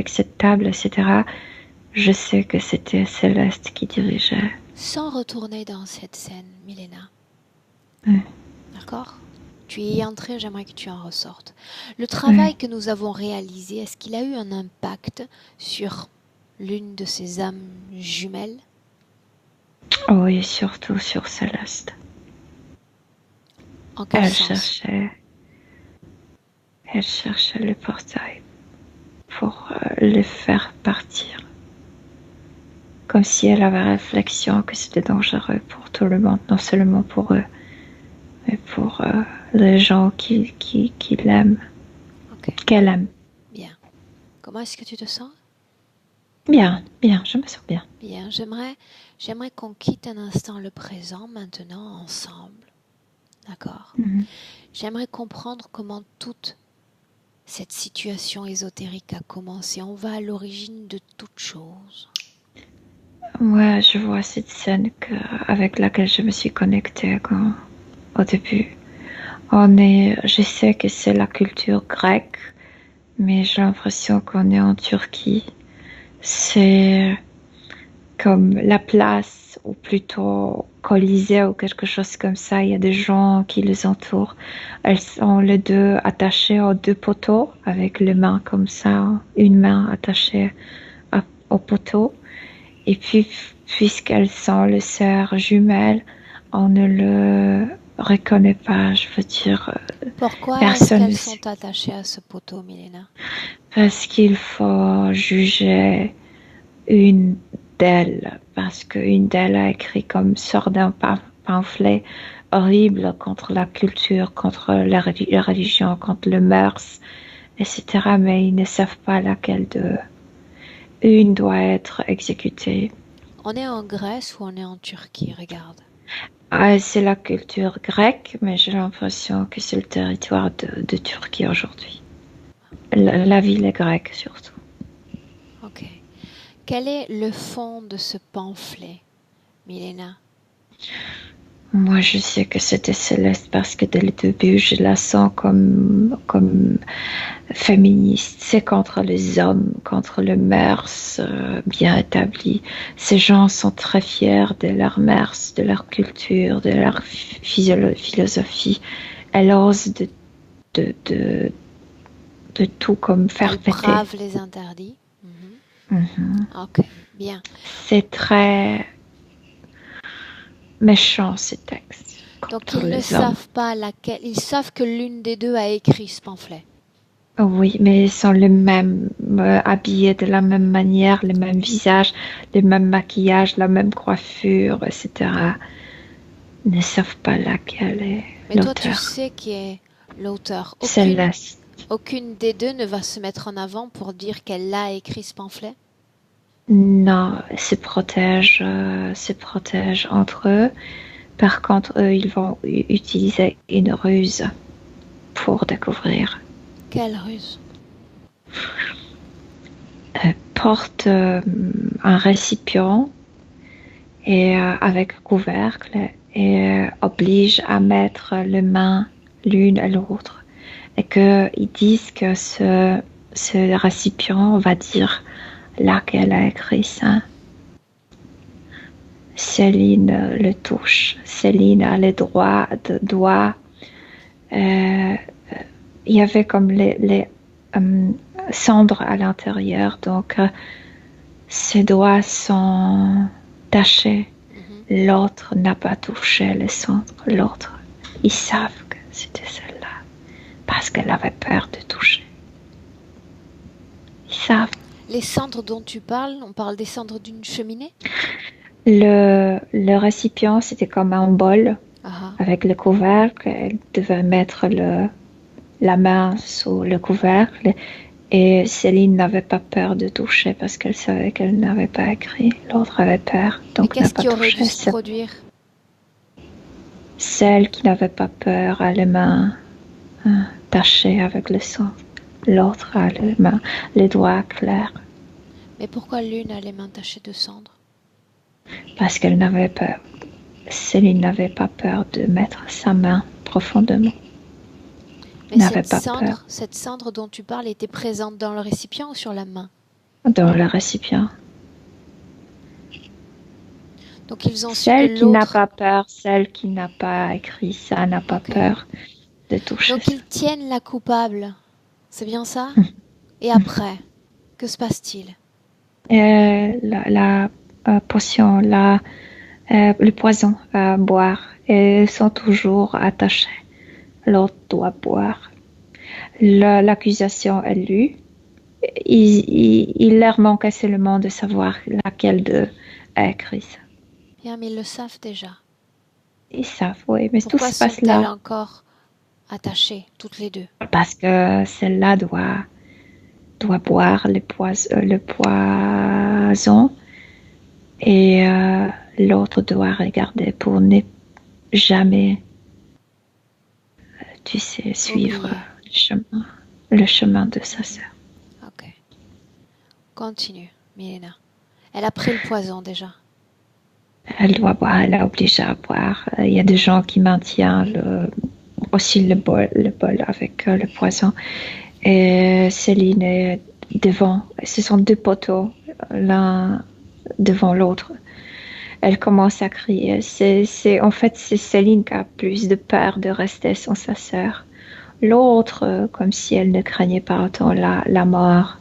cette table, etc., je sais que c'était Céleste qui dirigeait. Sans retourner dans cette scène, Milena. Ouais. D'accord? Tu y es entrée, j'aimerais que tu en ressortes. Le travail que nous avons réalisé, est-ce qu'il a eu un impact sur l'une de ces âmes jumelles? Oui, surtout sur Céleste. En quel Elle sens? cherchait le portail pour le faire partir. Comme si elle avait réflexion que c'était dangereux pour tout le monde, non seulement pour eux, mais pour les gens qui l'aiment, Ok, qu'elle aime. bien. Comment est-ce que tu te sens? Bien, je me sens bien. Bien, j'aimerais qu'on quitte un instant le présent maintenant ensemble. D'accord? Mhm. J'aimerais comprendre comment toute cette situation ésotérique a commencé. On va à l'origine de toute chose. Ouais, je vois cette scène avec laquelle je me suis connectée au début. Je sais que c'est la culture grecque, mais j'ai l'impression qu'on est en Turquie. C'est comme la place, ou plutôt Colisée ou quelque chose comme ça. Il y a des gens qui les entourent. Elles sont les deux attachées aux deux poteaux, avec les mains comme ça, une main attachée au poteau. Et puis, puisqu'elles sont les sœurs jumelles, on ne le reconnaît pas. Je veux dire, Pourquoi est-ce personne ne qu'elles sait. sont attachées à ce poteau, Milena? Parce qu'il faut juger une d'elles, parce qu'une d'elles a écrit comme sort d'un pamphlet horrible contre la culture, contre la religion, contre le mœurs, etc. Mais ils ne savent pas laquelle de une doit être exécutée. On est en Grèce ou on est en Turquie? Regarde. C'est la culture grecque, mais j'ai l'impression que c'est le territoire de Turquie aujourd'hui. La ville est grecque surtout. Ok. Quel est le fond de ce pamphlet, Milena? Moi, je sais que c'était Céleste parce que dès le début, je la sens comme féministe. C'est contre les hommes, contre les mœurs bien établies. Ces gens sont très fiers de leurs mœurs, de leur culture, de leur philosophie. Elle ose de tout comme faire Elle péter. brave les interdits. Mhm. Ok, bien. C'est très méchant ces textes. Donc contre ils ne les hommes. savent pas laquelle. Ils savent que l'une des deux a écrit ce pamphlet. Oui, mais ils sont les mêmes, habillés de la même manière, les mêmes visages, les mêmes maquillages, la même coiffure, etc. ne savent pas laquelle est Mais toi, tu l'auteur. sais qui est l'auteur. Céleste. Aucune des deux ne va se mettre en avant pour dire qu'elle a écrit ce pamphlet? Non, se protègent entre eux. Par contre, eux, ils vont utiliser une ruse pour découvrir. Quelle ruse? Porte un récipient et avec couvercle et oblige à mettre les mains l'une à l'autre et qu'ils disent que ce récipient va dire là qu'elle a écrit ça. Céline le touche. Céline a les doigts. Il y avait comme les cendres à l'intérieur, donc ses doigts sont tachés. L'autre n'a pas touché les cendres. L'autre, ils savent que c'était celle-là parce qu'elle avait peur de toucher. Ils savent. Les cendres dont tu parles, on parle des cendres d'une cheminée? Le récipient, c'était comme un bol avec le couvercle. Elle devait mettre la main sous le couvercle et Céline n'avait pas peur de toucher parce qu'elle savait qu'elle n'avait pas écrit. L'autre avait peur, donc n'a pas touché. Qu'est-ce qui aurait dû se produire? Celle qui n'avait pas peur a les mains tachées avec le sang. L'autre a les doigts clairs. Mais pourquoi l'une a les mains tachées de cendre? Parce qu'elle n'avait peur. Céline n'avait pas peur de mettre sa main profondément. Mais cette cendre dont tu parles était présente dans le récipient ou sur la main? Dans le récipient. Donc ils ont celle qui n'a pas peur, celle qui n'a pas écrit ça, n'a pas peur de toucher. Donc ils tiennent la coupable, c'est bien ça? Et après, que se passe-t-il? La potion, le poison à boire, ils sont toujours attachés. L'autre doit boire. L'accusation est lue. Il leur manquait seulement de savoir laquelle d'eux a écrit ça. Bien, mais ils le savent déjà. Ils savent, oui, mais pourquoi tout se passe là. Pourquoi sont-elles encore attachées, toutes les deux? Parce que celle-là doit boire le poison et l'autre doit regarder pour ne jamais, tu sais, suivre le chemin de sa sœur. Ok. Continue, Milena. Elle a pris le poison déjà. Elle doit boire, elle est obligée à boire. Il y a des gens qui maintiennent aussi le bol avec le poison. Et Céline est devant. Ce sont deux poteaux, l'un devant l'autre. Elle commence à crier. En fait, c'est Céline qui a plus de peur de rester sans sa sœur. L'autre, comme si elle ne craignait pas autant la mort.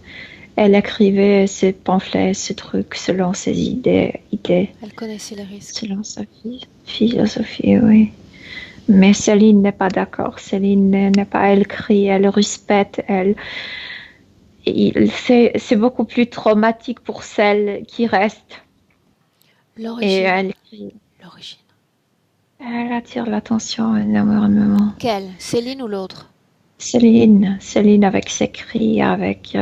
Elle écrivait ses pamphlets, ses trucs selon ses idées. Elle connaissait les risques. Selon sa philosophie, oui. Mais Céline n'est pas d'accord. Céline n'est pas, elle crie, elle respecte, c'est beaucoup plus traumatique pour celle qui reste. L'origine. Et elle crie. L'origine. Elle attire l'attention énormément. Quelle? Céline ou l'autre? Céline avec ses cris, avec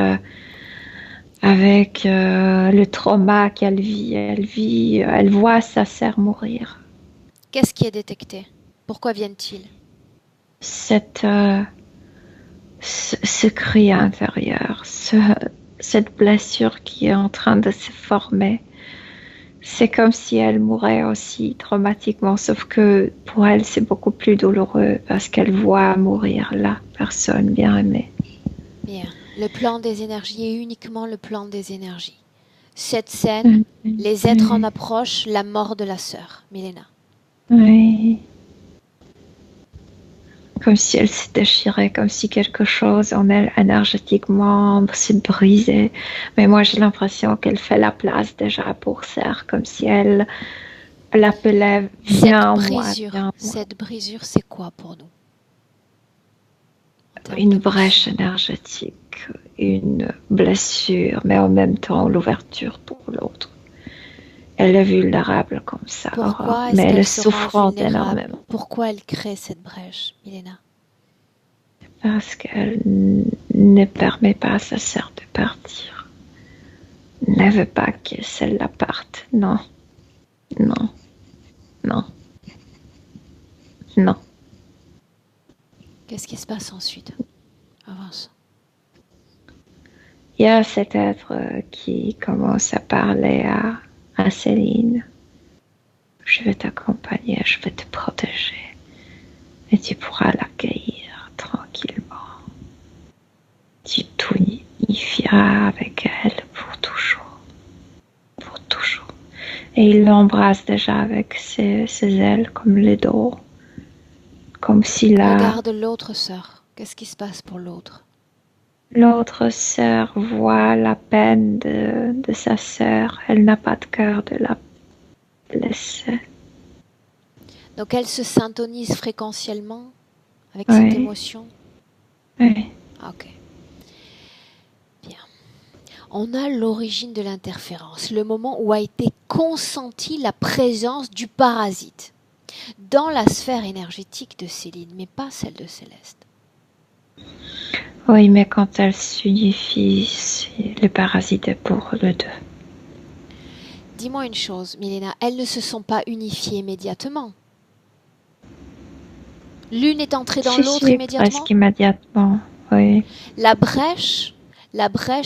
le trauma qu'elle vit. Elle voit sa sœur mourir. Qu'est-ce qui est détecté? Pourquoi viennent-ils? Ce cri intérieur, cette blessure qui est en train de se former. C'est comme si elle mourait aussi traumatiquement, sauf que pour elle, c'est beaucoup plus douloureux parce qu'elle voit mourir la personne bien aimée. Bien. Le plan des énergies est uniquement le plan des énergies. Cette scène, les êtres en approchent, la mort de la sœur, Milena. Oui. Comme si elle se déchirait, comme si quelque chose en elle énergétiquement se brisait. Mais moi, j'ai l'impression qu'elle fait la place déjà pour Serre, comme si elle l'appelait « Viens moi, viens moi ». Cette brisure, c'est quoi pour nous? Une brèche énergétique, une blessure, mais en même temps l'ouverture pour l'autre. Elle est vulnérable comme ça, Aurore. Pourquoi est-ce Mais elle qu'elle est sera souffrante vulnérable? énormément. Pourquoi elle crée cette brèche, Milena? Parce qu'elle ne permet pas à sa sœur de partir. Ne veut pas que celle-là parte. Non, non, non, non. Qu'est-ce qui se passe ensuite? Avance. Il y a cet être qui commence à parler à Céline. Je vais t'accompagner, je vais te protéger. Et tu pourras l'accueillir tranquillement. Tu t'unifieras avec elle pour toujours. Pour toujours. Et il l'embrasse déjà avec ses ailes comme les dos. Comme si Regarde l'autre sœur. Qu'est-ce qui se passe pour l'autre? l'autre sœur voit la peine de sa sœur. Elle n'a pas de cœur de la blesser. Donc elle se syntonise fréquentiellement avec Oui. cette émotion? Oui. Ok. Bien. On a l'origine de l'interférence, le moment où a été consentie la présence du parasite dans la sphère énergétique de Céline, mais pas celle de Céleste. Oui, mais quand elle s'unifie, le parasite est pour le deux. Dis-moi une chose, Milena, elles ne se sont pas unifiées immédiatement. L'une est entrée dans l'autre immédiatement? Presque immédiatement, oui. La brèche,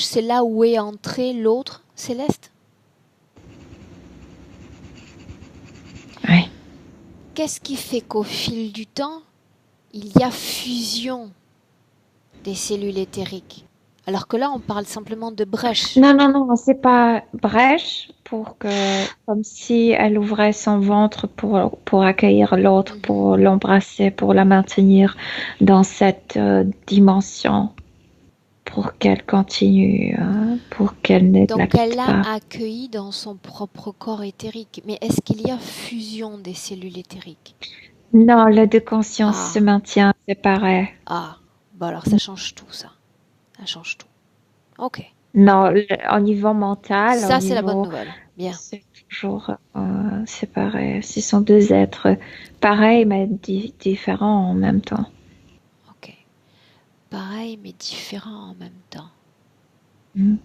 c'est là où est entrée l'autre, Céleste? Oui. Qu'est-ce qui fait qu'au fil du temps, il y a fusion des cellules éthériques? Alors que là, on parle simplement de brèche. Non, c'est pas brèche comme si elle ouvrait son ventre pour accueillir l'autre, pour l'embrasser, pour la maintenir dans cette dimension, pour qu'elle continue, pour qu'elle ne la Donc quitte elle pas. l'a accueilli dans son propre corps éthérique. Mais est-ce qu'il y a fusion des cellules éthériques? Non, les deux consciences se maintiennent séparées. Ah, bah alors ça change tout, ça. Ça change tout. Ok. Non, au niveau mental, Ça, c'est la bonne nouvelle. Bien. c'est toujours séparé. Ce sont deux êtres pareils mais différents en même temps. Ok. Pareil, mais différent en même temps. Mm.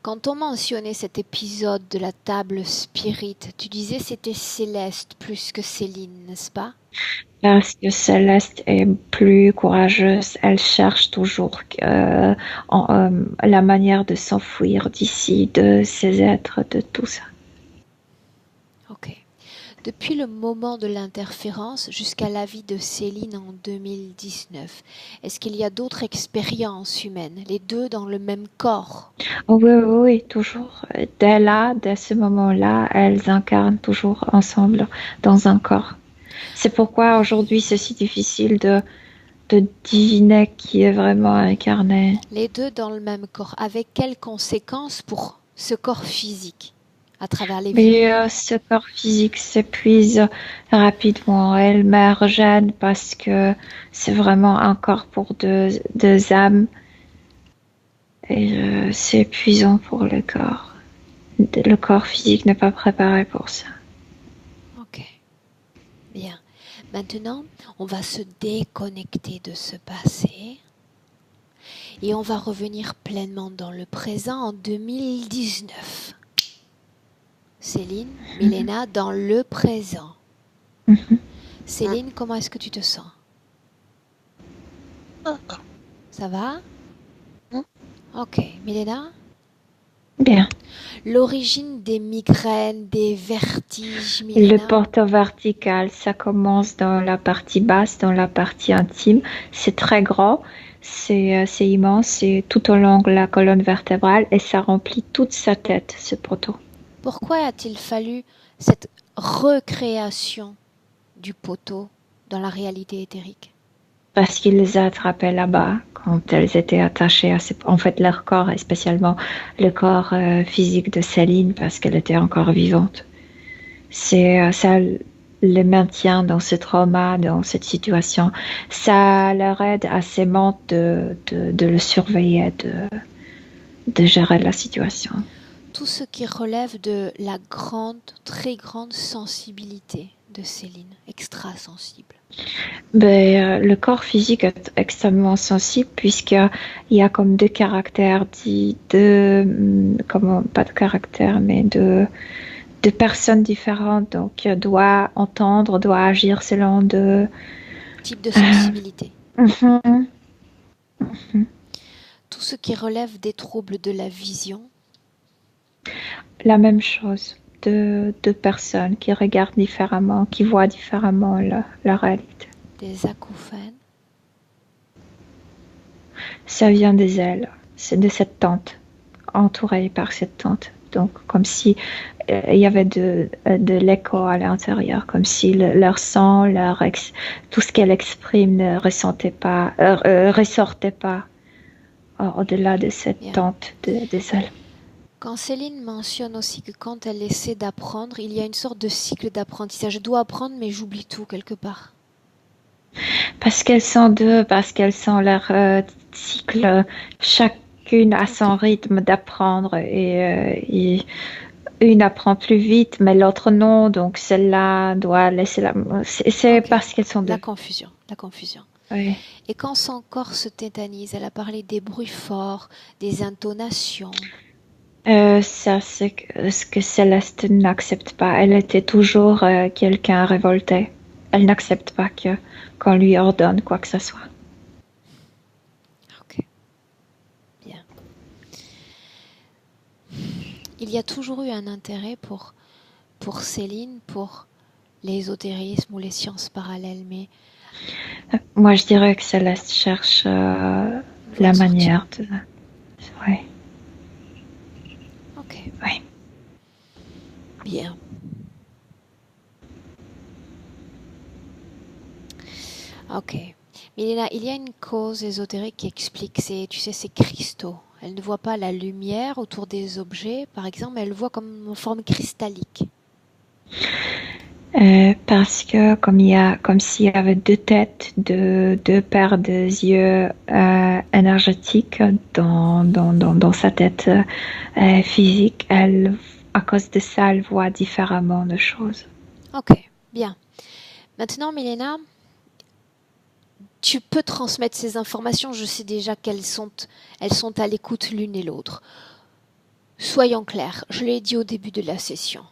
Quand on mentionnait cet épisode de la table spirit, tu disais c'était Céleste plus que Céline, n'est-ce pas? Parce que Céleste est plus courageuse, elle cherche toujours la manière de s'enfuir d'ici, de ces êtres, de tout ça. Ok. Depuis le moment de l'interférence jusqu'à la vie de Céline en 2019, est-ce qu'il y a d'autres expériences humaines, les deux dans le même corps? Oh, oui, toujours. Dès ce moment-là, elles incarnent toujours ensemble dans un corps. C'est pourquoi aujourd'hui c'est si difficile de deviner qui est vraiment incarné. Les deux dans le même corps, avec quelles conséquences pour ce corps physique à travers les vies? Mais ce corps physique s'épuise rapidement. Elle meurt jeune parce que c'est vraiment un corps pour deux âmes. Et c'est épuisant pour le corps. Le corps physique n'est pas préparé pour ça. Ok. Bien. Maintenant, on va se déconnecter de ce passé et on va revenir pleinement dans le présent en 2019. Céline, Milena, dans le présent. Céline, comment est-ce que tu te sens? Ça va? Ok. Milena? Bien. L'origine des migraines, des vertiges, Milena? Le porteur vertical, ça commence dans la partie basse, dans la partie intime. C'est très grand, c'est immense, c'est tout au long de la colonne vertébrale et ça remplit toute sa tête, ce poteau. Pourquoi a-t-il fallu cette recréation du poteau dans la réalité éthérique? Parce qu'il les a attrapées là-bas quand elles étaient attachées en fait leur corps, et spécialement le corps physique de Céline parce qu'elle était encore vivante. Ça les maintient dans ce trauma, dans cette situation. Ça leur aide assez de le surveiller, de gérer la situation. tout ce qui relève de la grande, très grande sensibilité de Céline, extra-sensible. Le corps physique est extrêmement sensible puisqu'il y a comme deux caractères, pas de caractère, mais de personnes différentes. Donc, doit entendre, doit agir selon deux types de sensibilité. Mhm. Tout ce qui relève des troubles de la vision. La même chose. Deux personnes qui regardent différemment, qui voient différemment la réalité. Des acouphènes. Ça vient des ailes, c'est de cette tente, entourée par cette tente. Donc, comme si il y avait de l'écho à l'intérieur, comme si leur sang, tout ce qu'elle exprime ne ressortait pas au-delà de cette tente des ailes. Quand Céline mentionne aussi que quand elle essaie d'apprendre, il y a une sorte de cycle d'apprentissage. Je dois apprendre, mais j'oublie tout quelque part. Parce qu'elles sont deux, parce qu'elles sont leur cycle, chacune a son rythme d'apprendre et une apprend plus vite, mais l'autre non, donc celle-là doit laisser la... C'est parce qu'elles sont deux. La confusion. Oui. Et quand son corps se tétanise, elle a parlé des bruits forts, des intonations. Ça, c'est ce que Céleste n'accepte pas. Elle était toujours quelqu'un révolté. Elle n'accepte pas qu'on lui ordonne quoi que ce soit. Ok. Bien. Il y a toujours eu un intérêt pour Céline, pour l'ésotérisme ou les sciences parallèles, mais... Moi, je dirais que Céleste cherche la manière de... Oui. Ok. Oui. Bien. Ok. Milena, il y a une cause ésotérique qui explique ces cristaux. Elle ne voit pas la lumière autour des objets, par exemple, elle le voit comme en forme cristallique. Parce que comme s'il y avait deux têtes, deux paires de yeux énergétiques dans sa tête physique, à cause de ça, elle voit différemment de choses. Ok, bien. Maintenant, Milena, tu peux transmettre ces informations. Je sais déjà elles sont à l'écoute l'une et l'autre. Soyons clairs, je l'ai dit au début de la session.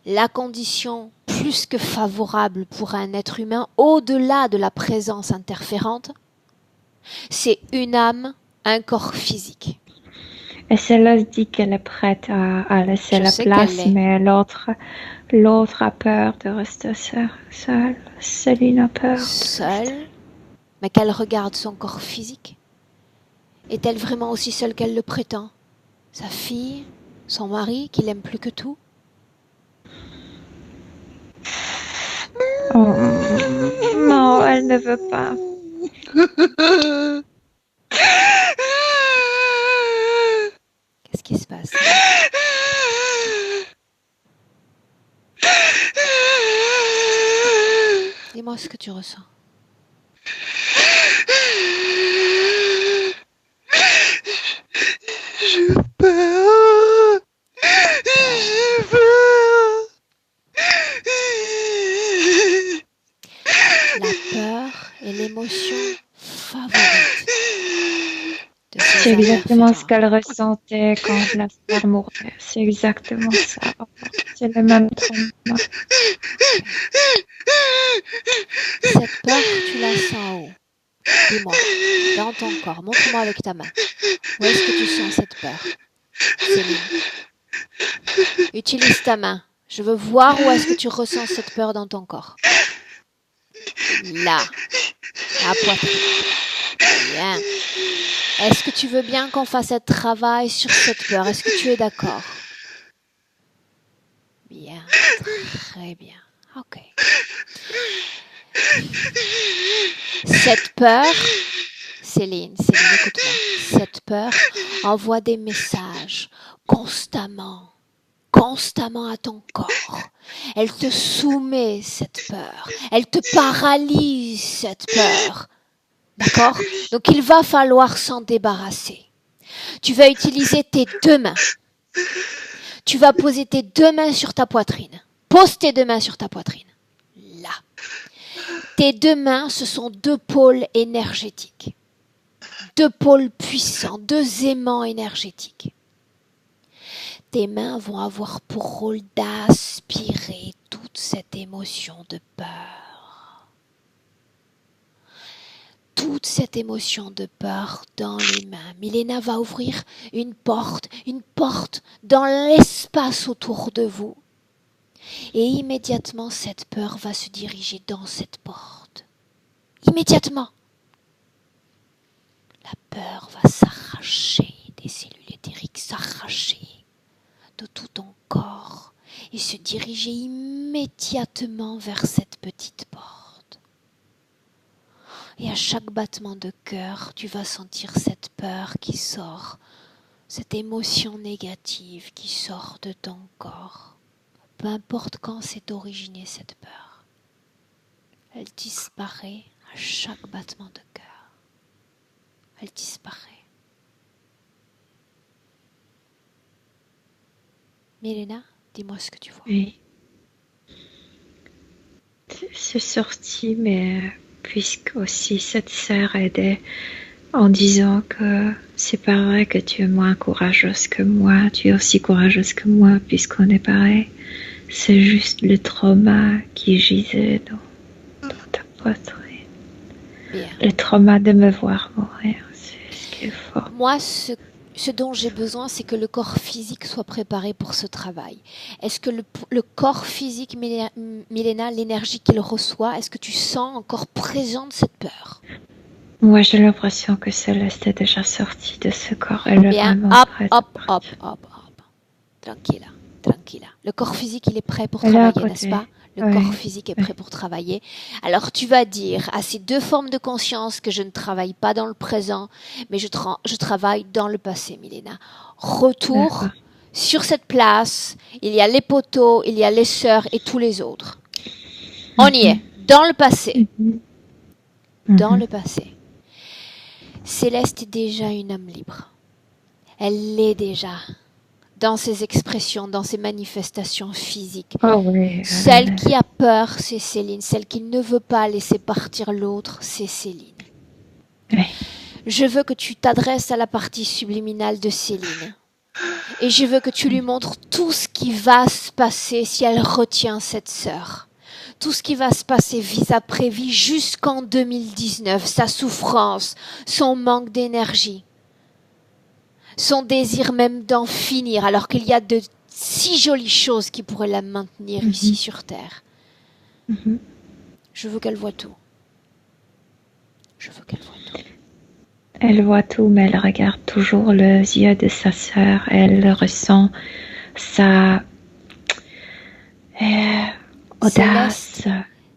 La condition plus que favorable pour un être humain, au-delà de la présence interférente, c'est une âme, un corps physique. Et Céleste dit qu'elle est prête à laisser la place, mais l'autre a peur de rester seule. Céline a peur. Seule, mais qu'elle regarde son corps physique. Est-elle vraiment aussi seule qu'elle le prétend? Sa fille, son mari, qui l'aime plus que tout? Oh, non, elle ne veut pas. Qu'est-ce qui se passe? Dis-moi ce que tu ressens. J'ai peur. J'ai peur. La peur est l'émotion favorite. C'est exactement ce qu'elle ressentait quand la sœur mourait. C'est exactement ça. C'est le même trauma. Cette peur, tu la sens où? Dis-moi, dans ton corps. Montre-moi avec ta main. Où est-ce que tu sens cette peur, Céline? Utilise ta main. Je veux voir où est-ce que tu ressens cette peur dans ton corps. Là, à poitrine. Bien. Est-ce que tu veux bien qu'on fasse un travail sur cette peur? Est-ce que tu es d'accord? Bien, très bien. Ok. Cette peur, Céline, écoute-moi. Cette peur envoie des messages constamment à ton corps. Elle te soumet, cette peur. Elle te paralyse, cette peur. D'accord? Donc il va falloir s'en débarrasser. Tu vas utiliser tes deux mains. Tu vas poser tes 2 mains sur ta poitrine. Pose tes 2 mains sur ta poitrine. Là. Tes 2 mains, ce sont 2 pôles énergétiques. 2 pôles puissants, 2 aimants énergétiques. Tes mains vont avoir pour rôle d'aspirer toute cette émotion de peur. Toute cette émotion de peur dans les mains. Milena va ouvrir une porte dans l'espace autour de vous. Et immédiatement, cette peur va se diriger dans cette porte. Immédiatement. La peur va s'arracher des cellules éthériques, s'arracher de tout ton corps et se diriger immédiatement vers cette petite porte. Et à chaque battement de cœur, tu vas sentir cette peur qui sort, cette émotion négative qui sort de ton corps. Peu importe quand s'est originée cette peur, elle disparaît à chaque battement de cœur. Elle disparaît. Milena, dis-moi ce que tu vois. Oui. C'est sorti, mais puisque aussi cette sœur aidait en disant que c'est pas vrai que tu es moins courageuse que moi, tu es aussi courageuse que moi puisqu'on est pareil. C'est juste le trauma qui gisait dans ta poitrine. Bien. Le trauma de me voir mourir, c'est ce qui est fort. Moi, ce dont j'ai besoin, c'est que le corps physique soit préparé pour ce travail. Est-ce que le corps physique, Milena, l'énergie qu'il reçoit, est-ce que tu sens encore présente cette peur? Moi, j'ai l'impression que Céleste est déjà sortie de ce corps. Elle est Bien, vraiment hop, prête. hop. Tranquille. Le corps physique, il est prêt pour Elle est à travailler, n'est-ce côté. pas? Le Oui. corps physique est prêt pour travailler. Alors tu vas dire à ces 2 formes de conscience que je ne travaille pas dans le présent, mais je travaille dans le passé, Milena. Retour D'accord. sur cette place, il y a les poteaux, il y a les sœurs et tous les autres. On y est, dans le passé. Dans le passé. Céleste est déjà une âme libre. Elle l'est déjà. Dans ses expressions, dans ses manifestations physiques. Oh oui. Celle qui a peur, c'est Céline. Celle qui ne veut pas laisser partir l'autre, c'est Céline. Oui. Je veux que tu t'adresses à la partie subliminale de Céline. Et je veux que tu lui montres tout ce qui va se passer si elle retient cette sœur. Tout ce qui va se passer vis après vie jusqu'en 2019. Sa souffrance, son manque d'énergie. Son désir même d'en finir, alors qu'il y a de si jolies choses qui pourraient la maintenir ici sur Terre. Je veux qu'elle voie tout. Elle voit tout, mais elle regarde toujours les yeux de sa sœur. Elle ressent sa audace.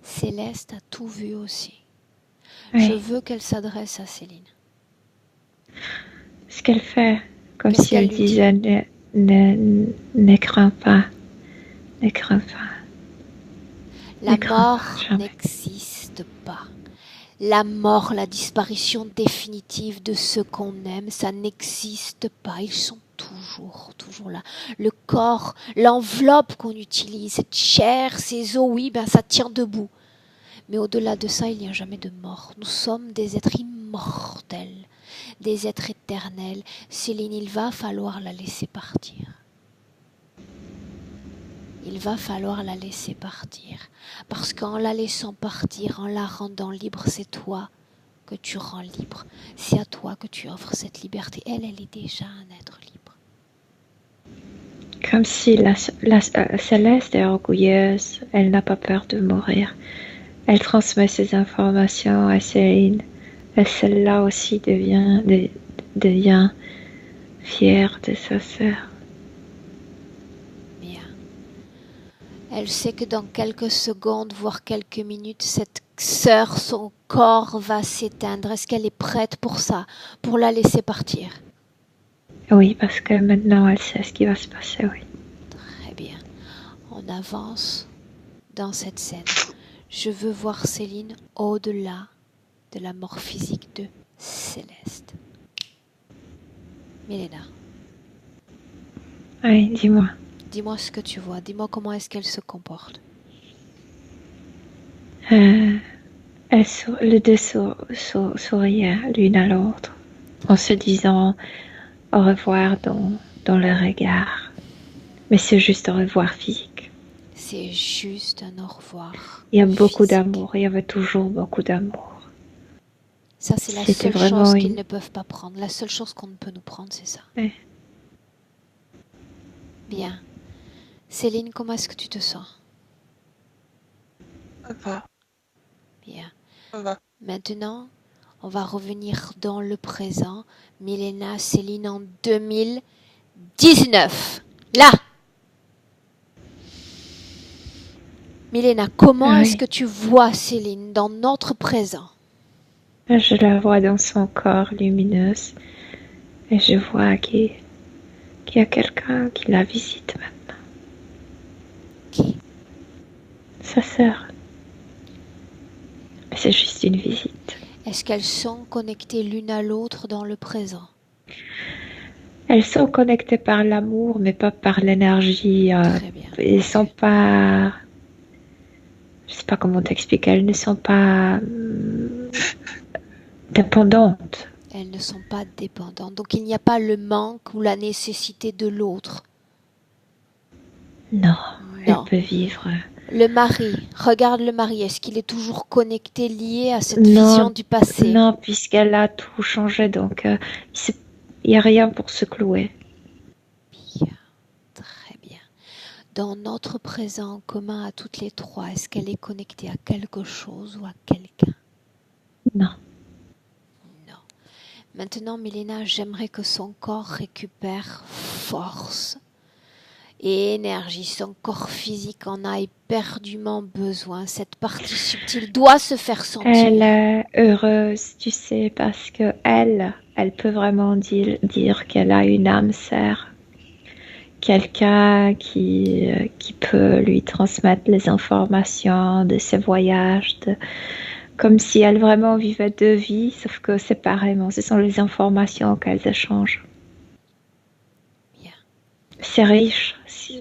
Céleste a tout vu aussi. Oui. Je veux qu'elle s'adresse à Céline. Ce qu'elle fait, comme Qu'est-ce si elle qu'elle lui disait ne crains pas. Ne crains pas. La Ne crains mort pas, jamais. n'existe pas. La mort, la disparition définitive de ceux qu'on aime, ça n'existe pas. Ils sont toujours là. Le corps, l'enveloppe qu'on utilise, cette chair, ces os, oui, ça tient debout. Mais au-delà de ça, il n'y a jamais de mort. Nous sommes des êtres immortels, des êtres éternels. Céline, il va falloir la laisser partir. Il va falloir la laisser partir. Parce qu'en la laissant partir, en la rendant libre, c'est toi que tu rends libre. C'est à toi que tu offres cette liberté. Elle est déjà un être libre. Comme si la Céleste est orgueilleuse. Elle n'a pas peur de mourir. Elle transmet ses informations à Céline. Et celle-là aussi devient fière de sa sœur. Bien. Elle sait que dans quelques secondes, voire quelques minutes, cette sœur, son corps va s'éteindre. Est-ce qu'elle est prête pour ça, pour la laisser partir? Oui, parce que maintenant elle sait ce qui va se passer, oui. Très bien. On avance dans cette scène. Je veux voir Céline au-delà de la mort physique de Céleste. Milena, Oui, dis-moi. Dis-moi ce que tu vois. Dis-moi comment est-ce qu'elle se comporte. Les deux souriaient l'une à l'autre en se disant au revoir dans le regard. Mais c'est juste au revoir physique. C'est juste un au revoir Il y a beaucoup physique. d'amour, il y avait toujours beaucoup d'amour. Ça, c'est la C'était seule vraiment chose qu'ils ne peuvent pas prendre. La seule chose qu'on ne peut nous prendre, c'est ça. Ouais. Bien. Céline, comment est-ce que tu te sens? Ça va, Bien. ça va. Maintenant, on va revenir dans le présent. Milena, Céline en 2019. Là! Milena, comment est-ce Oui, que tu vois Céline dans notre présent? je la vois dans son corps lumineuse et je vois qu'il y a quelqu'un qui la visite maintenant. Qui? Sa sœur. C'est juste une visite. Est-ce qu'elles sont connectées l'une à l'autre dans le présent? Elles sont connectées par l'amour, mais pas par l'énergie. Très bien. Elles Ok. sont pas. Je sais pas comment t'expliquer. Elles ne sont pas dépendantes. Elles ne sont pas dépendantes. Donc il n'y a pas le manque ou la nécessité de l'autre. Non, elle Non. peut vivre. Le mari, regarde le mari. Est-ce qu'il est toujours connecté, lié à cette vision Non, du passé? non, puisqu'elle a tout changé, donc il n'y a rien pour se clouer. Bien. Très bien. Dans notre présent commun à toutes les trois, est-ce qu'elle est connectée à quelque chose ou à quelqu'un? Non. Non. Maintenant, Milena, j'aimerais que son corps récupère force et énergie. Son corps physique en a éperdument besoin. Cette partie subtile doit se faire Elle sentir. est heureuse, tu sais, parce que elle peut vraiment dire qu'elle a une âme sœur, quelqu'un qui peut lui transmettre les informations de ses voyages, comme si elle vraiment vivait deux vies, sauf que séparément. Ce sont les informations qu'elles échangent. Bien. C'est riche,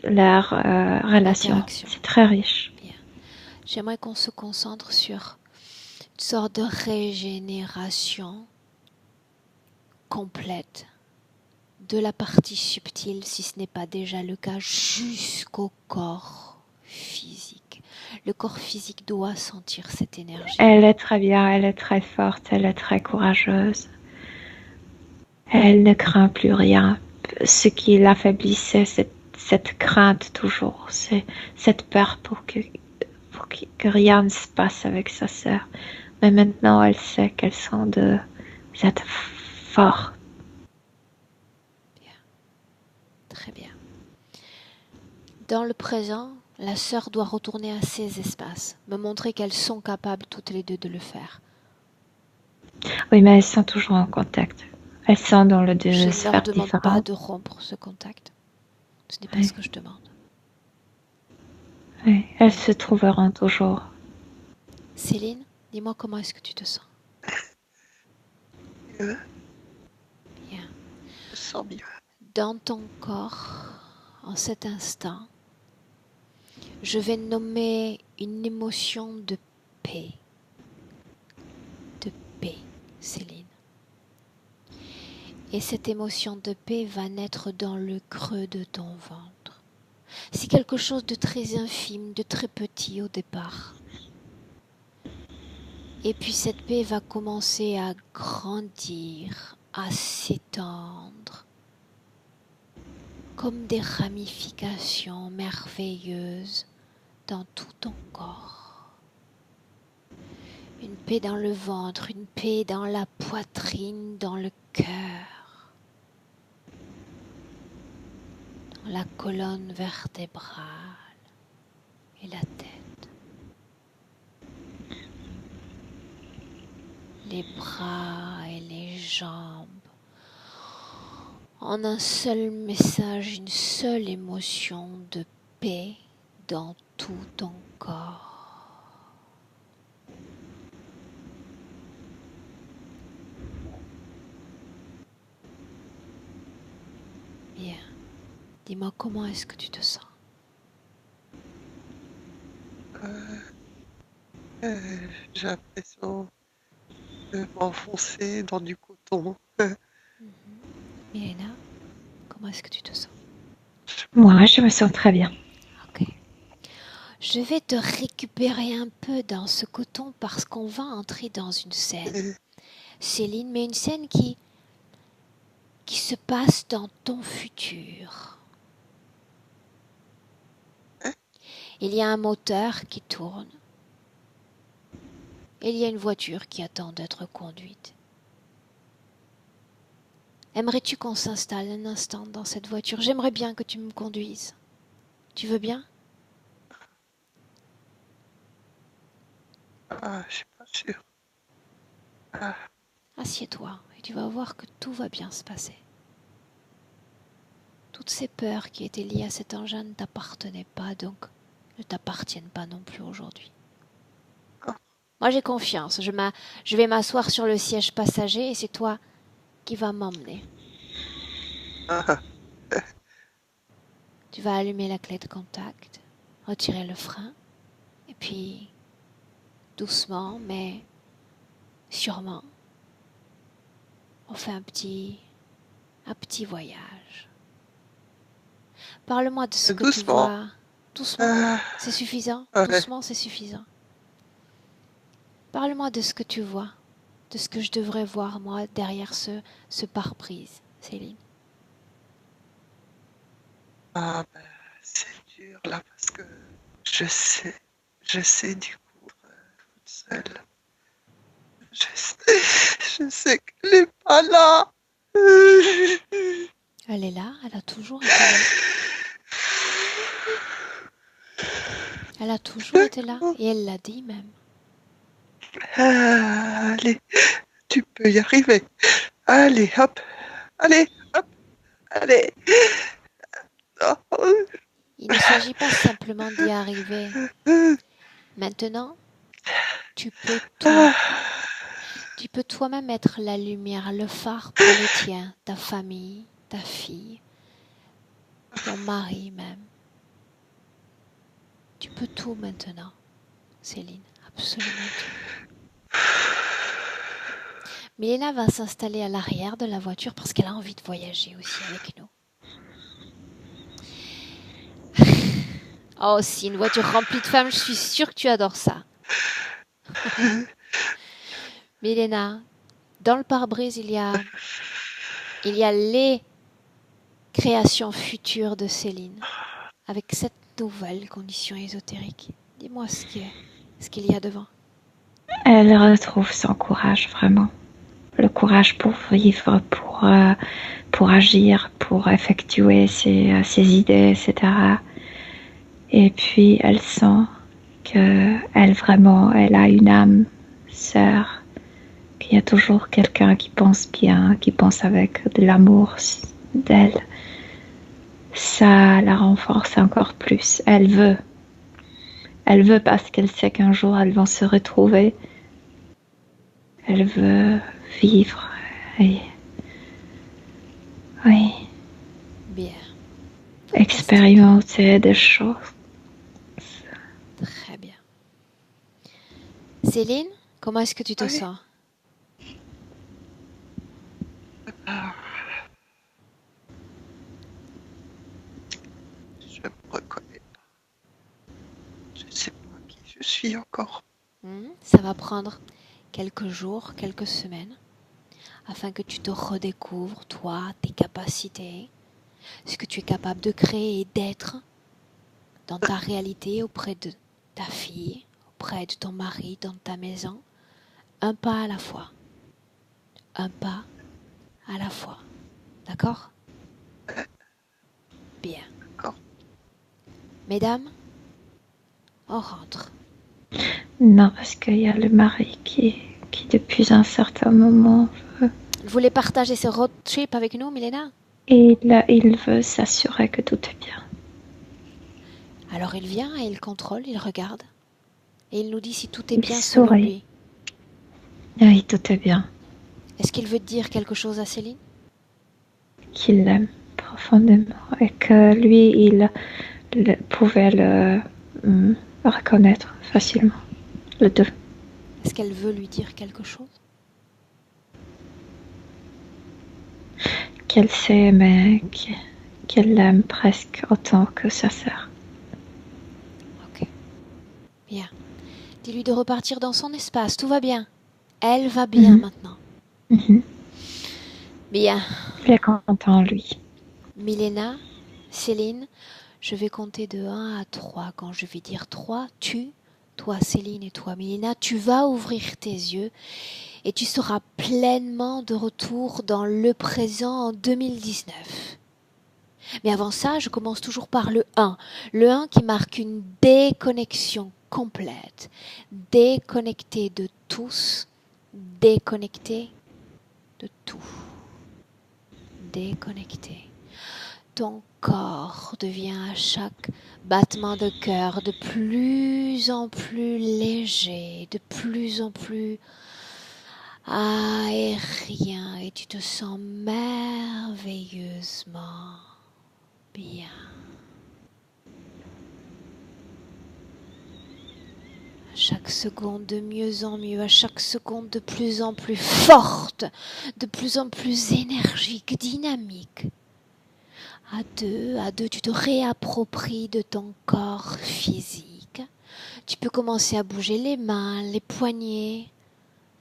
leur relation. Interaction. C'est très riche. Bien. J'aimerais qu'on se concentre sur une sorte de régénération complète de la partie subtile, si ce n'est pas déjà le cas, jusqu'au corps physique. Le corps physique doit sentir cette énergie. Elle est très bien, elle est très forte, elle est très courageuse. Elle ne craint plus rien. Ce qui l'affaiblissait, c'est cette crainte toujours, c'est cette peur que rien ne se passe avec sa sœur. Mais maintenant, elle sait qu'elles sont de cette forte. Bien. Très bien. Dans le présent, la sœur doit retourner à ses espaces, me montrer qu'elles sont capables toutes les deux de le faire. Oui, mais elles sont toujours en contact. Elles sont dans les Je deux ne leur sphères demande pas différentes. de rompre ce contact. Ce n'est pas Oui, ce que je demande. oui, elles se trouveront toujours. Céline, dis-moi comment est-ce que tu te sens? Mieux, Bien. je sens mieux. Dans ton corps, en cet instant, je vais nommer une émotion de paix. De paix, Céline. Et cette émotion de paix va naître dans le creux de ton ventre. C'est quelque chose de très infime, de très petit au départ. Et puis cette paix va commencer à grandir, à s'étendre, comme des ramifications merveilleuses dans tout ton corps. Une paix dans le ventre, une paix dans la poitrine, dans le cœur, dans la colonne vertébrale et la tête. Les bras et les jambes. En un seul message, une seule émotion de paix dans tout ton corps. Bien. Dis-moi, comment est-ce que tu te sens? J'ai l'impression de m'enfoncer dans du coton. Milena, comment est-ce que tu te sens? Moi, je me sens très bien. Ok. Je vais te récupérer un peu dans ce coton parce qu'on va entrer dans une scène. Céline, mais une scène qui se passe dans ton futur. Il y a un moteur qui tourne. Il y a une voiture qui attend d'être conduite. Aimerais-tu qu'on s'installe un instant dans cette voiture? J'aimerais bien que tu me conduises. Tu veux bien? Je suis pas sûre. Assieds-toi et tu vas voir que tout va bien se passer. Toutes ces peurs qui étaient liées à cet engin ne t'appartenaient pas, donc ne t'appartiennent pas non plus aujourd'hui. Moi j'ai confiance, je vais m'asseoir sur le siège passager et c'est toi qui vas m'emmener. Tu vas allumer la clé de contact, retirer le frein, et puis doucement mais sûrement, on fait un petit voyage. Parle-moi de ce que tu Doucement. vois. Doucement, c'est suffisant. Ouais. Doucement, c'est suffisant. Parle-moi de ce que tu vois, de ce que je devrais voir, moi, derrière ce pare-brise, Céline. C'est dur là parce que je sais du coup toute seule. Je sais qu'elle n'est pas là. Elle est là, elle a toujours été là. Elle a toujours été là, et elle l'a dit même. Allez, tu peux y arriver. Allez, hop. Allez, hop. Allez. Oh. Il ne s'agit pas simplement d'y arriver. Maintenant, tu peux tout. Tu peux toi-même être la lumière, le phare pour les tiens, ta famille, ta fille, ton mari même. Tu peux tout maintenant, Céline, absolument tout. Milena va s'installer à l'arrière de la voiture parce qu'elle a envie de voyager aussi avec nous. Oh, si, une voiture remplie de femmes, je suis sûre que tu adores ça. Milena, dans le pare-brise, il y a les créations futures de Céline, avec cette nouvelle condition ésotérique. Dis-moi ce qu'il y a devant. Elle retrouve son courage, vraiment. Le courage pour vivre, pour agir, pour effectuer ses idées, etc. Et puis elle sent qu'elle vraiment, elle a une âme sœur, qu'il y a toujours quelqu'un qui pense bien, qui pense avec de l'amour d'elle. Ça la renforce encore plus. Elle veut parce qu'elle sait qu'un jour elles vont se retrouver. Elle veut vivre. Et oui. Bien. Expérimenter des choses. Très bien. Céline, comment est-ce que tu te sens? Je me reconnais pas. Je sais pas qui je suis encore. Ça va prendre quelques jours, quelques semaines, afin que tu te redécouvres, toi, tes capacités, ce que tu es capable de créer et d'être dans ta réalité auprès de ta fille, auprès de ton mari, dans ta maison, un pas à la fois. Un pas à la fois. D'accord? Bien. D'accord. Mesdames, on rentre. Non, parce qu'il y a le mari qui depuis un certain moment veut. Vous voulez partager ce road trip avec nous, Milena? Et là, il veut s'assurer que tout est bien. Alors il vient et il contrôle, il regarde. Et il nous dit si tout est Il bien selon sourit. lui. Oui, tout est bien. Est-ce qu'il veut dire quelque chose à Céline? Qu'il l'aime profondément et que lui, il pouvait le reconnaître facilement, le deux. Est-ce qu'elle veut lui dire quelque chose? Qu'elle sait, mais qu'elle l'aime presque autant que sa sœur. Ok, bien. Dis-lui de repartir dans son espace, tout va bien. Elle va bien maintenant. Bien. Il est content, lui. Milena, Céline, je vais compter de 1 à 3. Quand je vais dire 3, toi Céline et toi Milena, tu vas ouvrir tes yeux et tu seras pleinement de retour dans le présent en 2019. Mais avant ça, je commence toujours par le 1. Le 1 qui marque une déconnexion complète. Déconnecté de tous, déconnecté de tout. Déconnecté. Ton corps devient à chaque battement de cœur de plus en plus léger, de plus en plus aérien et tu te sens merveilleusement bien. À chaque seconde de mieux en mieux, à chaque seconde de plus en plus forte, de plus en plus énergique, dynamique. À deux, tu te réappropries de ton corps physique. Tu peux commencer à bouger les mains, les poignets,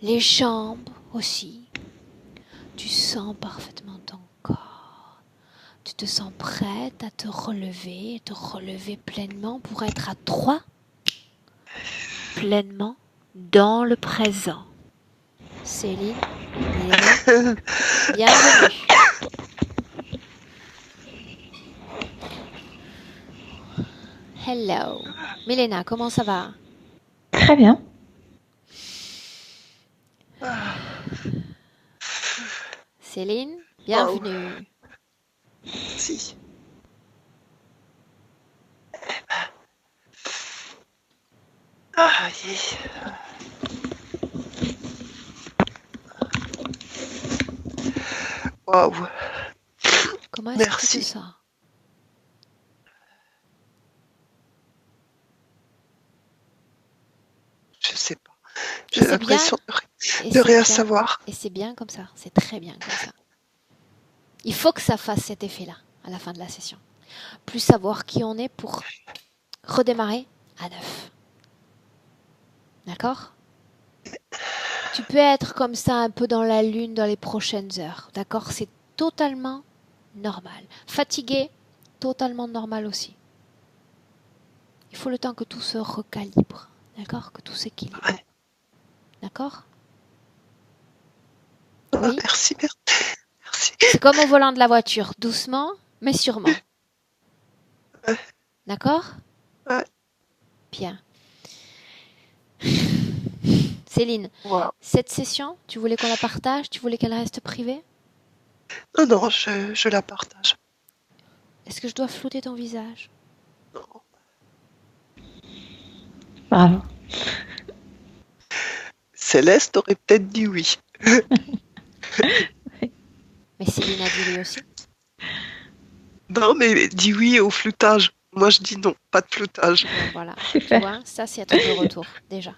les jambes aussi. Tu sens parfaitement ton corps. Tu te sens prête à te relever pleinement pour être à 3, pleinement dans le présent. Céline, Milena, bienvenue. Hello. Milena, comment ça va? Très bien. Céline, bienvenue. Merci. Waouh. Comment est-ce que tu Merci. te sens? Je sais pas. Et J'ai c'est l'impression bien. de rien savoir. Et c'est bien comme ça. C'est très bien comme ça. Il faut que ça fasse cet effet-là à la fin de la session. Plus savoir qui on est pour redémarrer à 9. D'accord? Tu peux être comme ça un peu dans la lune dans les prochaines heures. D'accord? C'est totalement normal. Fatigué, totalement normal aussi. Il faut le temps que tout se recalibre. D'accord? Que tout s'équilibre. Ouais. D'accord? Oui. Oui? Merci. C'est comme au volant de la voiture. Doucement, mais sûrement. Ouais. D'accord? Ouais. Bien. Céline, Wow. cette session, tu voulais qu'on la partage? Tu voulais qu'elle reste privée? Non, je la partage. Est-ce que je dois flouter ton visage? Non. Bravo. Céleste aurait peut-être dit oui. Mais Céline a dit oui aussi. Non, mais dis oui au floutage. Moi, je dis non, pas de floutage. Bon, voilà. Super. Tu vois, ça c'est à ton de retour, déjà.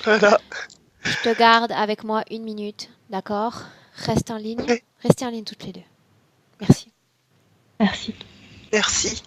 Voilà. Je te garde avec moi 1 minute, d'accord? Reste en ligne. Ouais. Restez en ligne toutes les deux. Merci. Merci. Merci.